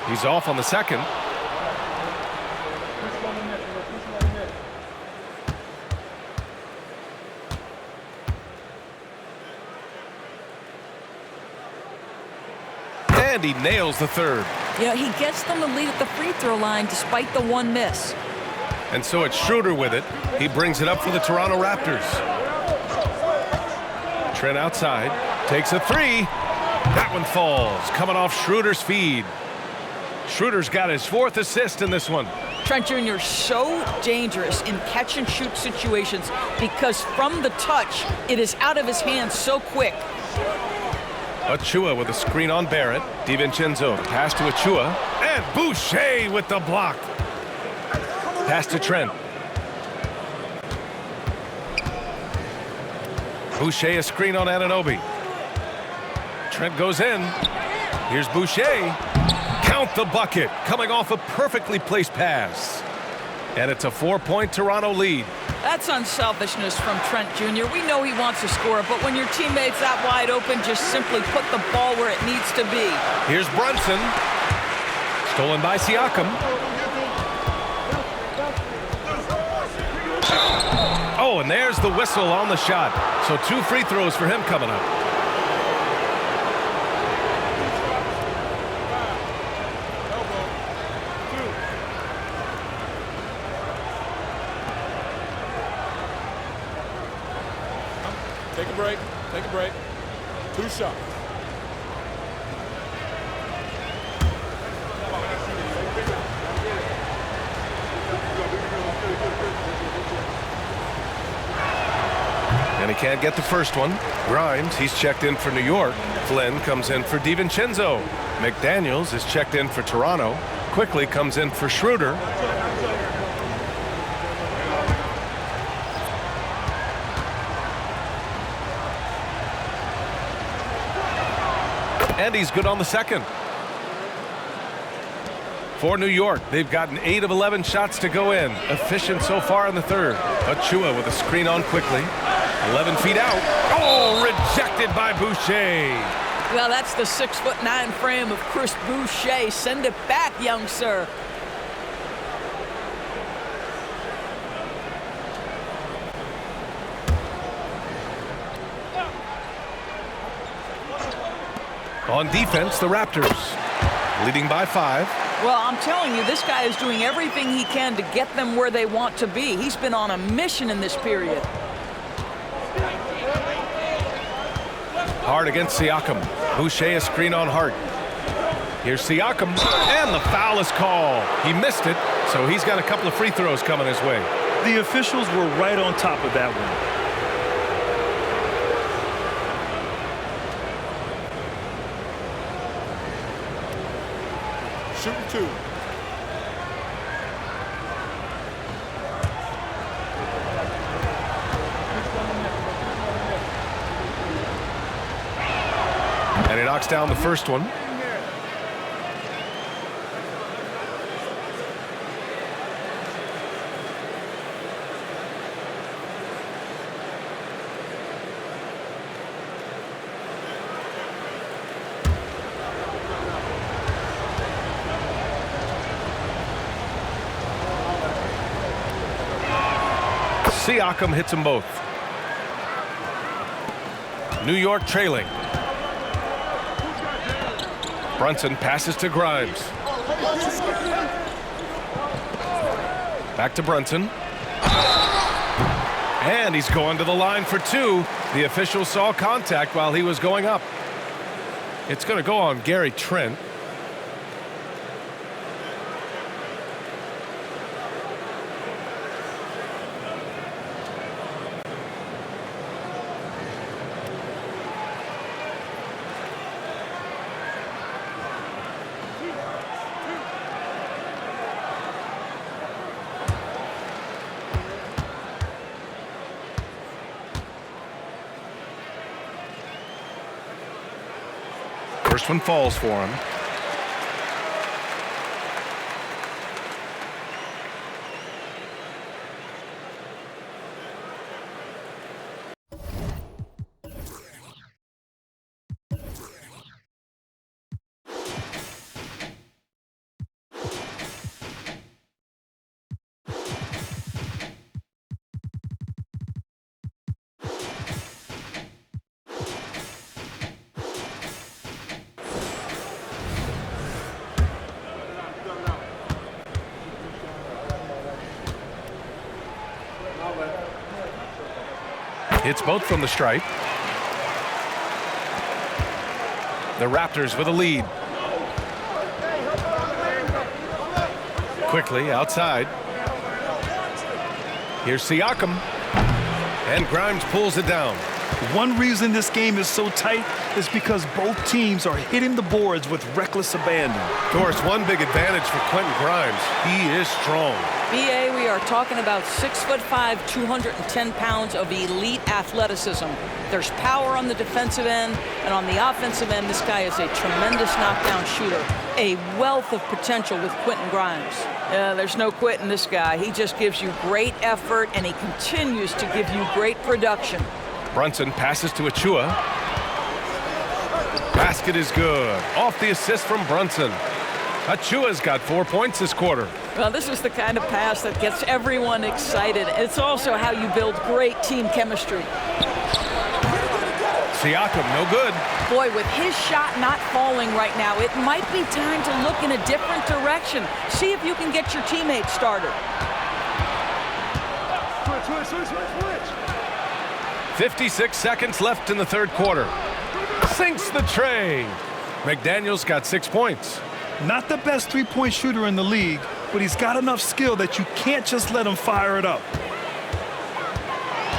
He's off on the second. And he nails the third. Yeah, he gets them the lead at the free throw line despite the 1 miss. And so it's Schroeder with it. He brings it up for the Toronto Raptors. Trent outside. Takes a 3. That one falls. Coming off Schroeder's feed. Schroeder's got his 4th assist in this one. Trent Jr. so dangerous in catch-and-shoot situations because from the touch, it is out of his hands so quick. Achua with a screen on Barrett. DiVincenzo pass to Achua. And Boucher with the block. Pass to Trent. Boucher a screen on Anunoby. Trent goes in. Here's Boucher. Count the bucket. Coming off a perfectly placed pass. And it's a 4-point Toronto lead. That's unselfishness from Trent Jr. We know he wants to score, but when your teammate's that wide open, just simply put the ball where it needs to be. Here's Brunson. Stolen by Siakam. Oh, and there's the whistle on the shot. So 2 free throws for him coming up. Take a break. Take a break. 2 shots. And he can't get the first one. Grimes, he's checked in for New York. Flynn comes in for DiVincenzo. McDaniels is checked in for Toronto. Quickly comes in for Schroeder. And he's good on the second. For New York, they've gotten 8 of 11 shots to go in. Efficient so far in the third. Achua with a screen on quickly. 11 feet out. Oh, rejected by Boucher. Well, that's the 6'9" frame of Chris Boucher. Send it back, young sir. On defense, the Raptors leading by 5. Well, I'm telling you, this guy is doing everything he can to get them where they want to be. He's been on a mission in this period. Hart against Siakam. Boucher a screen on Hart. Here's Siakam, and the foul is called. He missed it, so he's got a couple of free throws coming his way. The officials were right on top of that one. Shooting 2. And he knocks down the first one. Siakam hits them both. New York trailing. Brunson passes to Grimes. Back to Brunson. And he's going to the line for 2. The official saw contact while he was going up. It's going to go on Gary Trent. First one falls for him. Hits both from the stripe. The Raptors with a lead. Quickly outside. Here's Siakam. And Grimes pulls it down. One reason this game is so tight is because both teams are hitting the boards with reckless abandon. Of course, one big advantage for Quentin Grimes. He is strong. BA, we are talking about 6'5", 210 pounds of elite athleticism. There's power on the defensive end, and on the offensive end, this guy is a tremendous knockdown shooter. A wealth of potential with Quentin Grimes. There's no quitting this guy. He just gives you great effort, and he continues to give you great production. Brunson passes to Achua. Basket is good. Off the assist from Brunson. Achua's got 4 points this quarter. Well, this is the kind of pass that gets everyone excited. It's also how you build great team chemistry. Siakam, no good. Boy, with his shot not falling right now, it might be time to look in a different direction. See if you can get your teammates started. 56 seconds left in the third quarter. Sinks the tray. McDaniels got 6 points. Not the best three-point shooter in the league, but he's got enough skill that you can't just let him fire it up.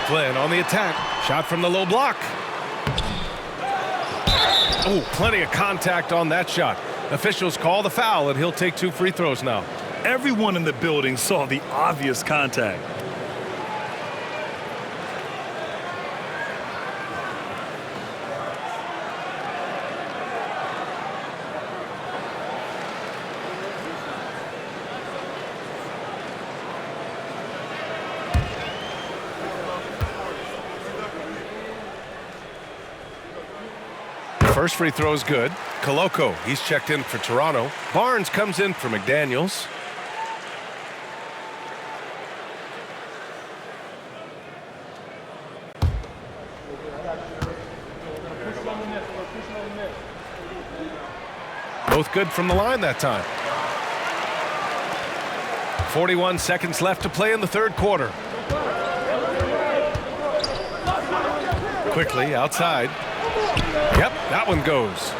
Flynn on the attack. Shot from the low block. Oh, plenty of contact on that shot. Officials call the foul, and he'll take 2 free throws now. Everyone in the building saw the obvious contact. First free throw is good. Koloko, he's checked in for Toronto. Barnes comes in for McDaniels. Both good from the line that time. 41 seconds left to play in the third quarter. Quickly outside. Yep, that one goes.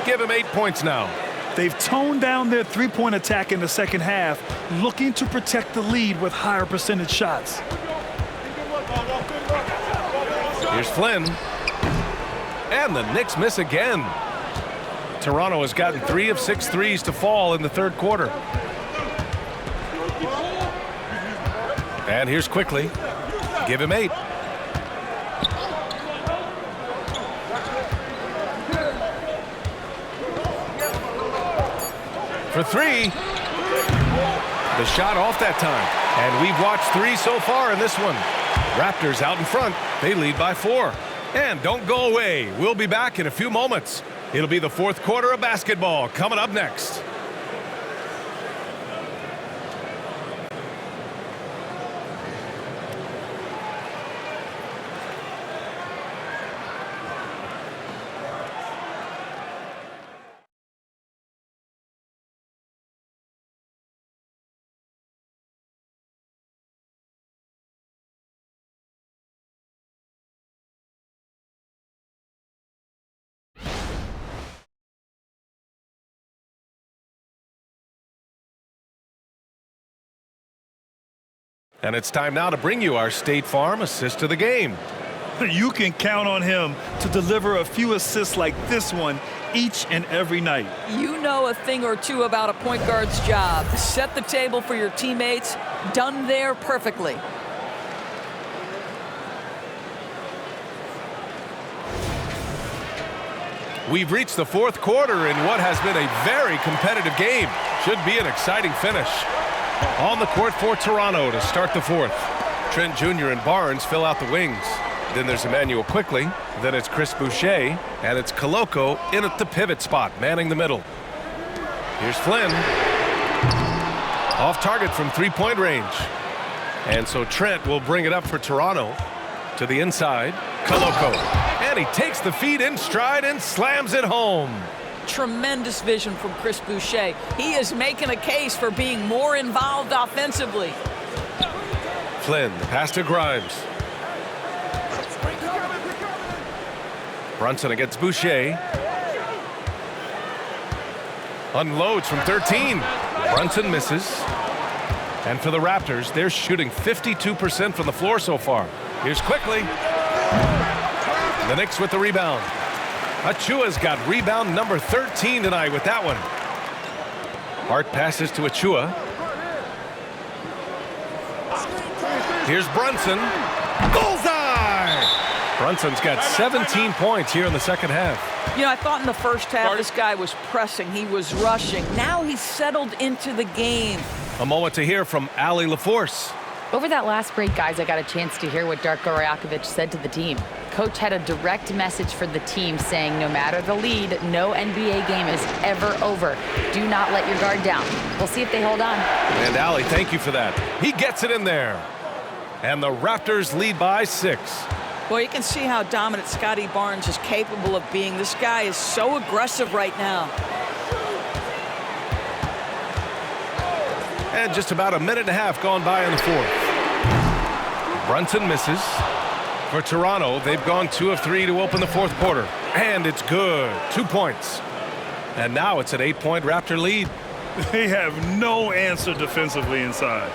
Give him 8 points now. They've toned down their three-point attack in the second half, looking to protect the lead with higher percentage shots. Here's Flynn. And the Knicks miss again. Toronto has gotten 3 of 6 threes to fall in the third quarter. And here's Quickly. Give him 8. For 3. The shot off that time. And we've watched 3 so far in this one. Raptors out in front. They lead by 4. And don't go away. We'll be back in a few moments. It'll be the fourth quarter of basketball coming up next. And it's time now to bring you our State Farm assist to the game. You can count on him to deliver a few assists like this one each and every night. You know a thing or two about a point guard's job. Set the table for your teammates. Done there perfectly. We've reached the fourth quarter in what has been a very competitive game. Should be an exciting finish. On the court for Toronto to start the fourth. Trent Jr. and Barnes fill out the wings. Then there's Emmanuel Quickly. Then it's Chris Boucher. And it's Koloko in at the pivot spot, manning the middle. Here's Flynn. Off target from three-point range. And so Trent will bring it up for Toronto. To the inside. Koloko. And he takes the feed in stride and slams it home. Tremendous vision from Chris Boucher. He is making a case for being more involved offensively. Flynn, the pass to Grimes. Brunson against Boucher. Unloads from 13. Brunson misses. And for the Raptors, they're shooting 52% from the floor so far. Here's Quickly. The Knicks with the rebound. Achua's got rebound number 13 tonight with that one. Hart passes to Achua. Here's Brunson. Bullseye! Brunson's got 17 points here in the second half. You know, I thought in the first half this guy was pressing. He was rushing. Now he's settled into the game. A moment to hear from Allie LaForce. Over that last break, guys, I got a chance to hear what Darko Rajakovic said to the team. Coach had a direct message for the team saying no matter the lead, no NBA game is ever over. Do not let your guard down. We'll see if they hold on. And Allie, thank you for that. He gets it in there. And the Raptors lead by 6. Well, you can see how dominant Scotty Barnes is capable of being. This guy is so aggressive right now. And just about a minute and a half gone by in the fourth. Brunson misses. For Toronto, they've gone 2 of 3 to open the fourth quarter. And it's good. 2 points. And now it's an 8-point Raptor lead. They have no answer defensively inside.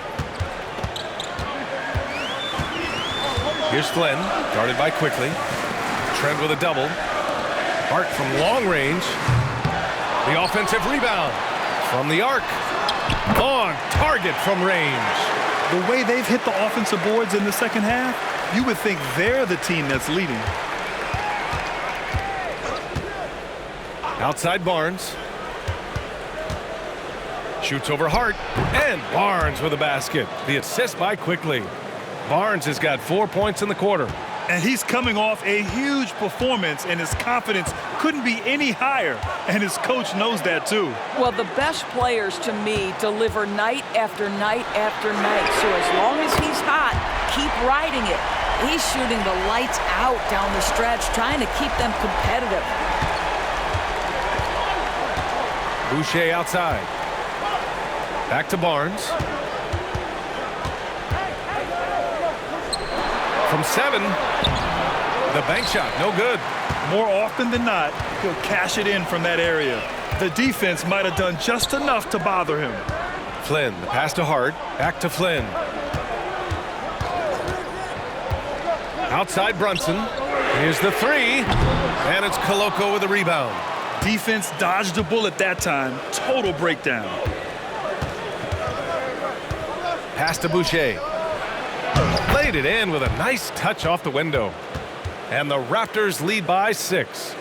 Here's Flynn, guarded by Quickly. Trent with a double. Hart from long range. The offensive rebound from the arc. On target from range. The way they've hit the offensive boards in the second half, you would think they're the team that's leading. Outside Barnes. Shoots over Hart. And Barnes with a basket. The assist by Quickly. Barnes has got 4 points in the quarter. And he's coming off a huge performance, and his confidence couldn't be any higher. And his coach knows that, too. Well, the best players, to me, deliver night after night after night. So as long as he's hot, keep riding it. He's shooting the lights out down the stretch, trying to keep them competitive. Boucher outside. Back to Barnes. From 7. The bank shot, no good. More often than not, he'll cash it in from that area. The defense might have done just enough to bother him. Flynn, the pass to Hart, back to Flynn. Outside Brunson. Here's the 3, and it's Koloko with a rebound. Defense dodged a bullet that time. Total breakdown. Pass to Boucher. Played it in with a nice touch off the window. And the Raptors lead by 6.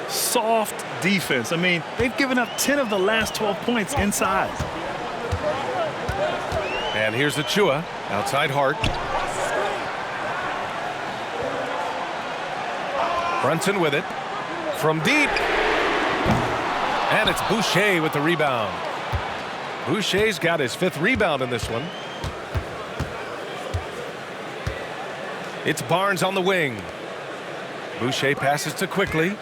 Soft defense. I mean, they've given up 10 of the last 12 points inside. And here's Achua, outside Hart. Brunson with it. From deep. And it's Boucher with the rebound. Boucher's got his 5th rebound in this one. It's Barnes on the wing. Boucher passes to Quickly.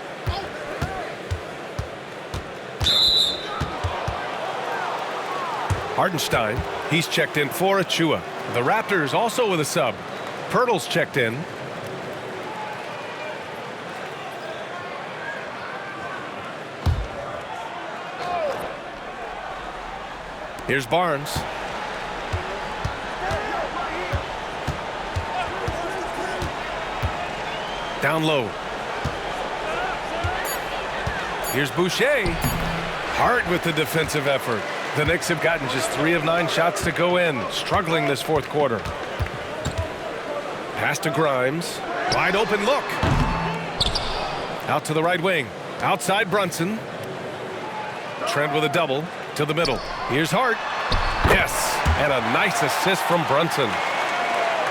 Hartenstein, he's checked in for Achua. The Raptors also with a sub. Pirtle's checked in. Here's Barnes. Down low. Here's Boucher. Hart with the defensive effort. The Knicks have gotten just 3 of 9 shots to go in, struggling this 4th quarter. Pass to Grimes. Wide open look. Out to the right wing. Outside Brunson. Trent with a double to the middle. Here's Hart. Yes, and a nice assist from Brunson.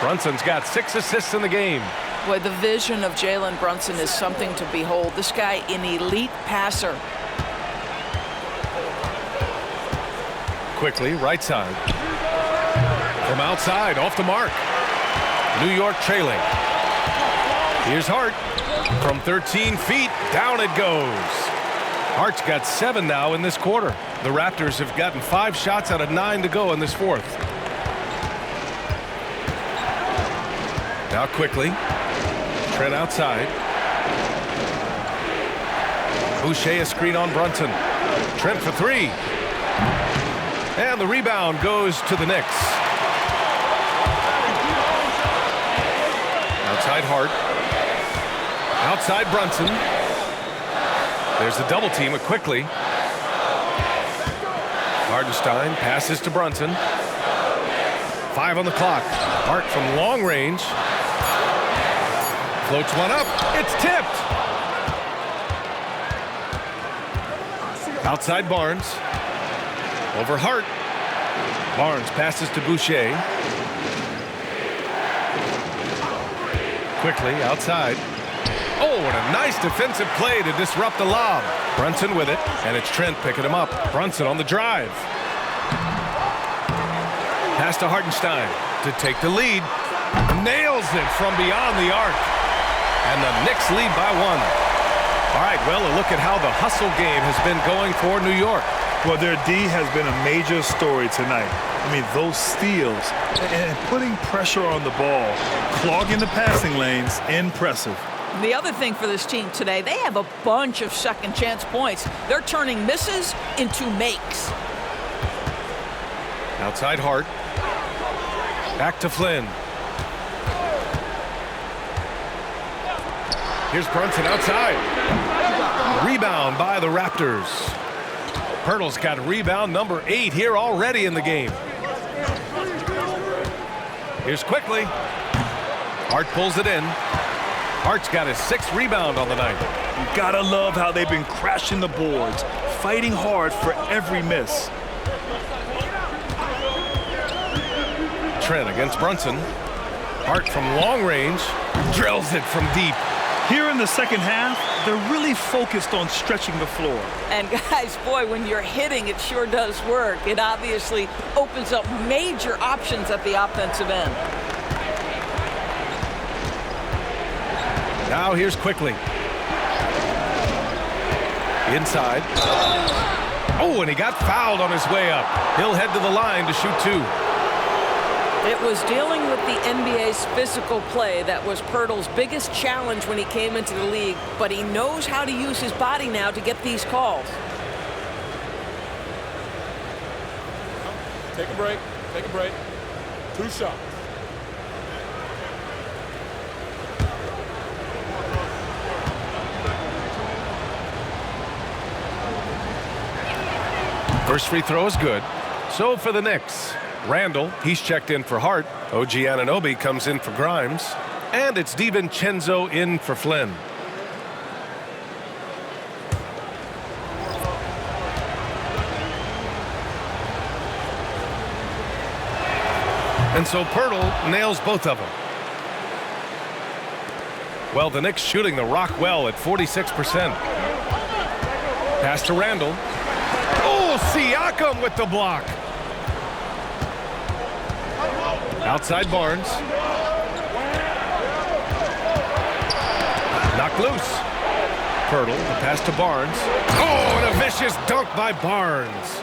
Brunson's got 6 assists in the game. Boy, the vision of Jalen Brunson is something to behold. This guy, an elite passer. Quickly, right side. From outside, off the mark. New York trailing. Here's Hart. From 13 feet, down it goes. Hart's got 7 now in this quarter. The Raptors have gotten 5 shots out of 9 to go in this 4th. Now Quickly. Trent outside. Boucher a screen on Brunson. Trent for 3. And the rebound goes to the Knicks. Outside Hart. Outside Brunson. There's the double team with Quickly. Hartenstein passes to Brunson. 5 on the clock. Hart from long range. Floats one up. It's tipped. Outside Barnes. Over Hart. Barnes passes to Boucher. Quickly outside. Oh, what a nice defensive play to disrupt the lob. Brunson with it, and it's Trent picking him up. Brunson on the drive. Pass to Hartenstein to take the lead. Nails it from beyond the arc. And the Knicks lead by 1. All right, well, a look at how the hustle game has been going for New York. Well, their D has been a major story tonight. I mean, those steals and putting pressure on the ball, clogging the passing lanes, impressive. The other thing for this team today, they have a bunch of second chance points. They're turning misses into makes. Outside Hart. Back to Flynn. Here's Brunson outside. Rebound by the Raptors. Pirtle's got rebound number 8 here already in the game. Here's Quickly. Hart pulls it in. Hart's got his 6th rebound on the night. You gotta love how they've been crashing the boards, fighting hard for every miss. Trent against Brunson. Hart from long range. Drills it from deep. Here in the second half, they're really focused on stretching the floor. And guys, boy, when you're hitting, it sure does work. It obviously opens up major options at the offensive end. Now here's Quickly. Inside. Oh, and he got fouled on his way up. He'll head to the line to shoot 2. It was dealing with the NBA's physical play that was Pirtle's biggest challenge when he came into the league, but he knows how to use his body now to get these calls. Take a break. Take a break. 2 shots. First free throw is good. So for the Knicks, Randall, he's checked in for Hart. OG Anunoby comes in for Grimes. And it's DiVincenzo in for Flynn. And so Pirtle nails both of them. Well, the Knicks shooting the rock well at 46%. Pass to Randall. Oh, Siakam with the block. Outside Barnes. Knocked loose. Pirtle, the pass to Barnes. Oh, and a vicious dunk by Barnes.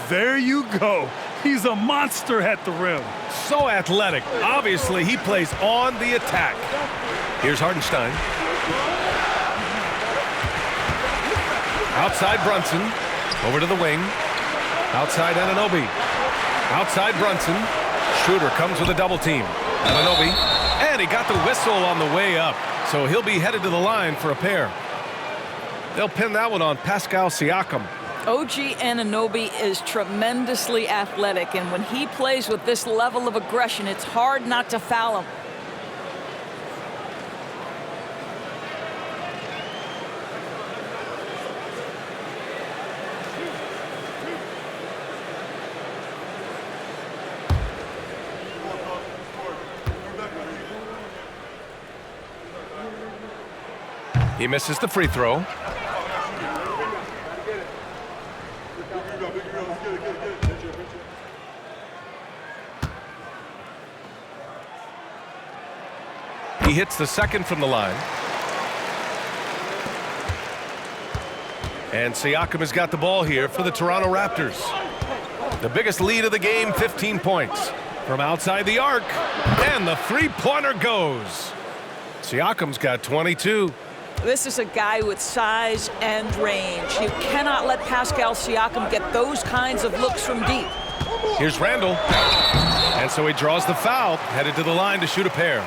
There you go. He's a monster at the rim. So athletic. Obviously, he plays on the attack. Here's Hartenstein. Outside Brunson. Over to the wing. Outside Anunoby. Outside Brunson. Schroeder comes with a double team. Anunoby. And he got the whistle on the way up. So he'll be headed to the line for a pair. They'll pin that one on Pascal Siakam. OG Anunoby is tremendously athletic, and when he plays with this level of aggression, it's hard not to foul him. He misses the free throw. He hits the second from the line. And Siakam has got the ball here for the Toronto Raptors. The biggest lead of the game, 15 points. From outside the arc, and the three-pointer goes. Siakam's got 22. This is a guy with size and range. You cannot let Pascal Siakam get those kinds of looks from deep. Here's Randall. And so he draws the foul, headed to the line to shoot a pair.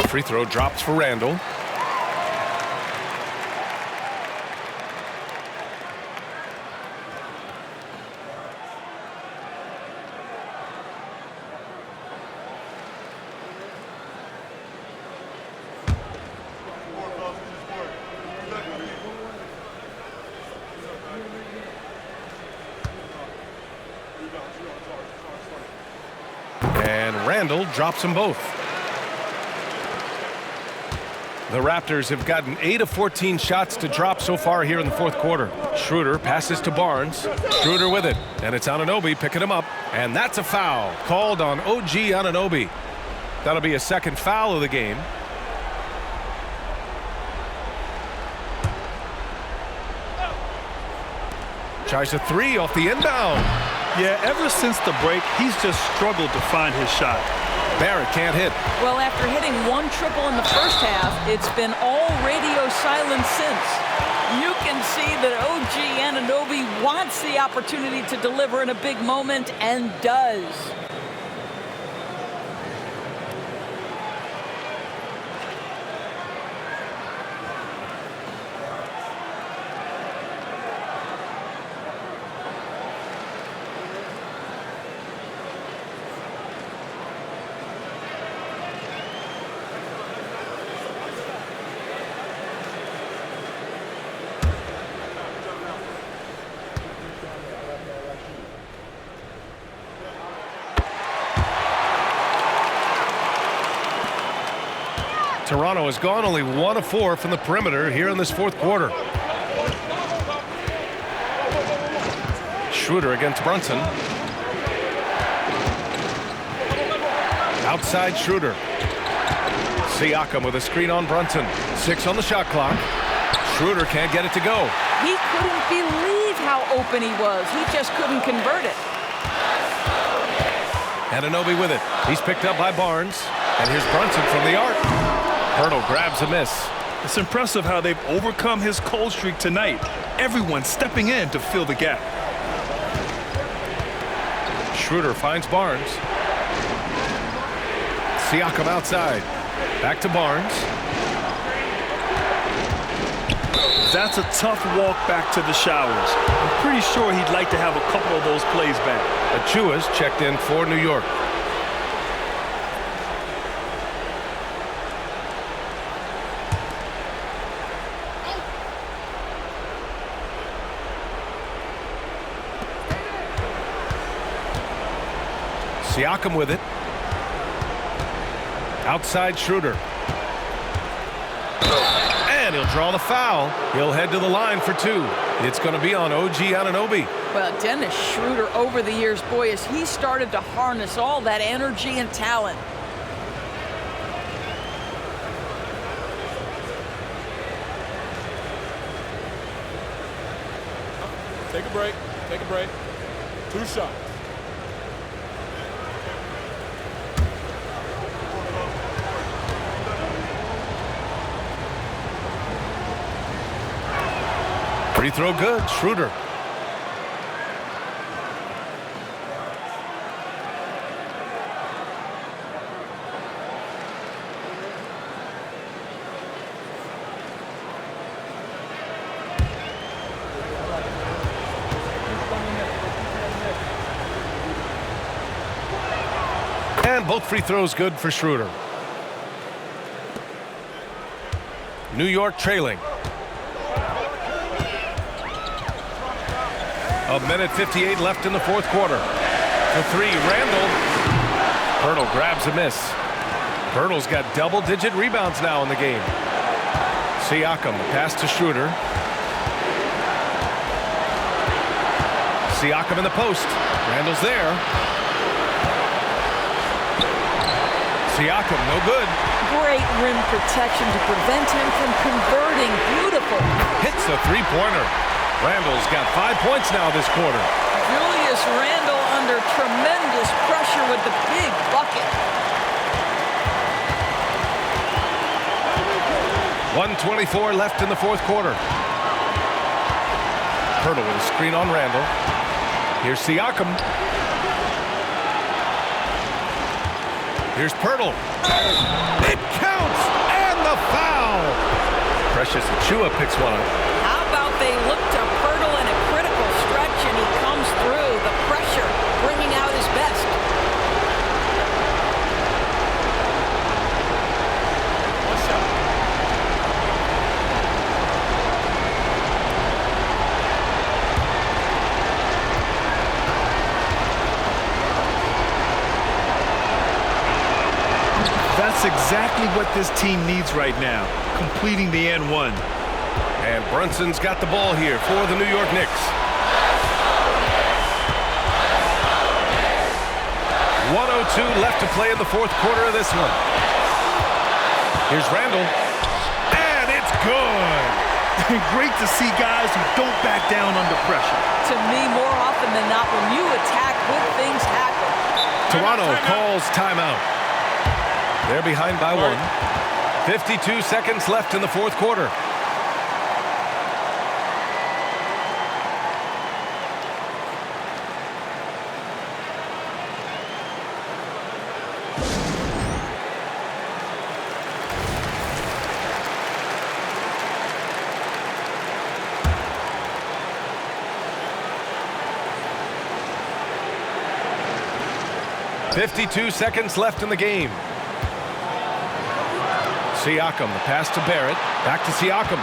Free throw drops for Randall. And Randall drops them both. The Raptors have gotten 8 of 14 shots to drop so far here in the fourth quarter. Schroeder passes to Barnes. Schroeder with it. And it's Anunoby picking him up. And that's a foul called on OG Anunoby. That'll be a second foul of the game. Tries a three off the inbound. Yeah, ever since the break, he's just struggled to find his shot. Barrett can't hit. Well, after hitting one triple in the first half, it's been all radio silence since. You can see that OG Anunoby wants the opportunity to deliver in a big moment and does. Toronto has gone only 1 of 4 from the perimeter here in this fourth quarter. Schroeder against Brunson. Outside Schroeder. Siakam with a screen on Brunson. 6 on the shot clock. Schroeder can't get it to go. He couldn't believe how open he was. He just couldn't convert it. Anunoby with it. He's picked up by Barnes. And here's Brunson from the arc. Pirtle grabs a miss. It's impressive how they've overcome his cold streak tonight. Everyone stepping in to fill the gap. Schroeder finds Barnes. Siakam outside. Back to Barnes. That's a tough walk back to the showers. I'm pretty sure he'd like to have a couple of those plays back. Achua's checked in for New York. Siakam with it. Outside Schroeder. And he'll draw the foul. He'll head to the line for 2. It's going to be on OG Anunoby. Well, Dennis Schroeder over the years, boy, as he started to harness all that energy and talent. Take a break. Take a break. 2 shots. Free throw good. Schroeder. And both free throws good for Schroeder. New York trailing. A minute 58 left in the fourth quarter. For 3, Randall. Pirtle grabs a miss. Pirtle's got double-digit rebounds now in the game. Siakam, pass to Schroeder. Siakam in the post. Randall's there. Siakam, no good. Great rim protection to prevent him from converting. Beautiful. Hits a three-pointer. Randall's got 5 points now this quarter. Julius Randle under tremendous pressure with the big bucket. 1:24 left in the fourth quarter. Pirtle with a screen on Randall. Here's Siakam. Here's Pirtle. It counts! And the foul! Precious Achiuwa picks one up. How about they look to Pirtle in a critical stretch and he comes through. The pressure bringing out his best. That's exactly what this team needs right now, completing the N1. And Brunson's got the ball here for the New York Knicks. 1:02 left to play in the fourth quarter of this one. Here's Randall. And it's good. Great to see guys who don't back down under pressure. To me, more often than not, when you attack, good things happen. Toronto calls timeout. They're behind by 1. 52 seconds left in the fourth quarter. .52 seconds left in the game. Siakam, the pass to Barrett. Back to Siakam.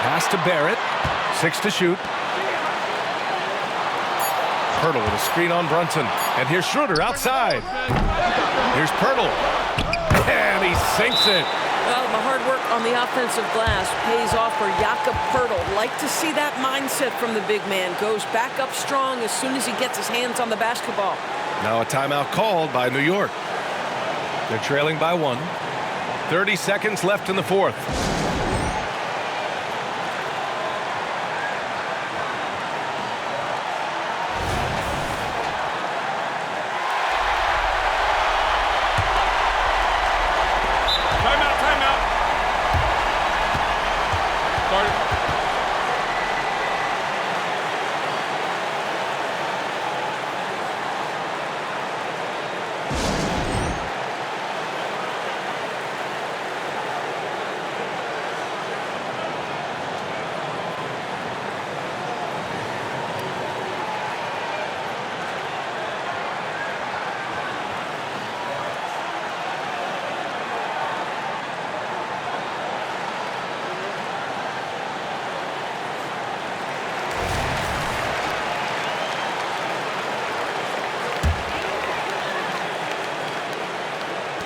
Pass to Barrett. 6 to shoot. Pirtle with a screen on Brunson. And here's Schroeder outside. Here's Pirtle. And he sinks it. Well, the hard work on the offensive glass pays off for Jakob Pirtle. Like to see that mindset from the big man. Goes back up strong as soon as he gets his hands on the basketball. Now a timeout called by New York. They're trailing by 1. 30 seconds left in the fourth.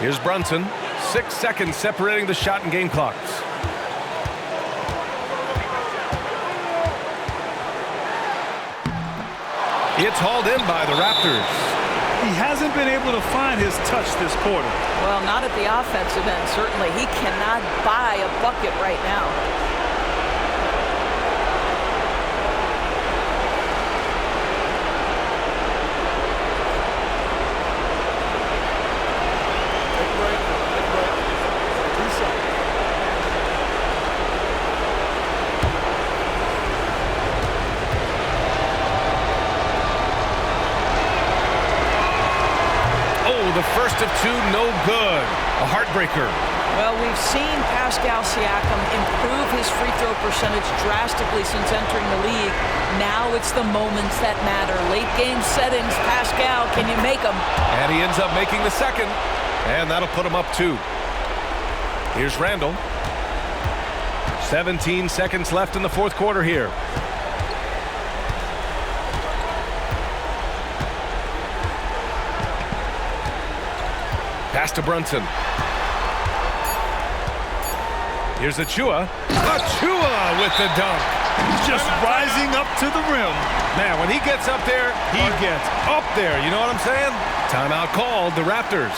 Here's Brunson. 6 seconds separating the shot and game clocks. It's hauled in by the Raptors. He hasn't been able to find his touch this quarter. Well, not at the offensive end, certainly. He cannot buy a bucket right now. The first of 2, no good. A heartbreaker. Well, we've seen Pascal Siakam improve his free throw percentage drastically since entering the league. Now it's the moments that matter. Late game settings. Pascal, can you make them? And he ends up making the second. And that'll put him up 2. Here's Randall. 17 seconds left in the fourth quarter here. Pass to Brunson. Here's Achua. Achua with the dunk. Just rising up to the rim. Man, when he gets up there, he gets up there. You know what I'm saying? Timeout called, the Raptors.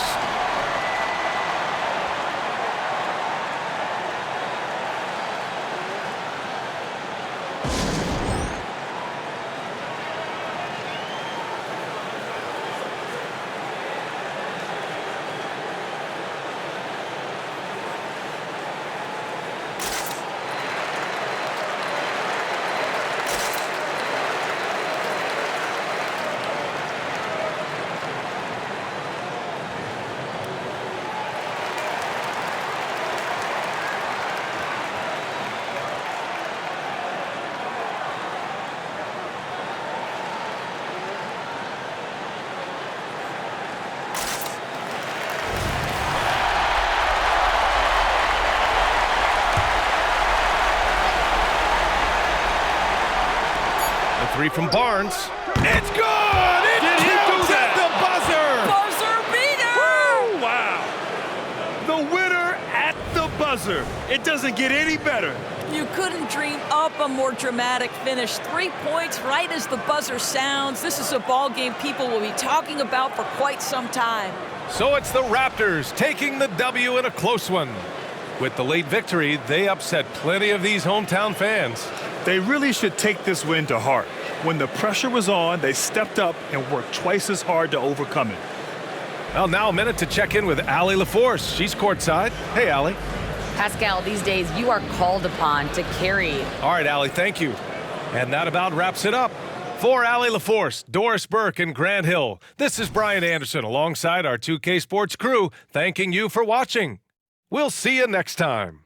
Three from Barnes. It's good! It counts at the Buzzer beater! Buzzer beater! Wow! The winner at the buzzer. It doesn't get any better. You couldn't dream up a more dramatic finish. 3 points right as the buzzer sounds. This is a ball game people will be talking about for quite some time. So it's the Raptors taking the W in a close one. With the late victory, they upset plenty of these hometown fans. They really should take this win to heart. When the pressure was on, they stepped up and worked twice as hard to overcome it. Well, now a minute to check in with Allie LaForce. She's courtside. Hey, Allie. Pascal, these days you are called upon to carry. All right, Allie, thank you. And that about wraps it up. For Allie LaForce, Doris Burke, and Grant Hill, this is Brian Anderson alongside our 2K Sports crew, thanking you for watching. We'll see you next time.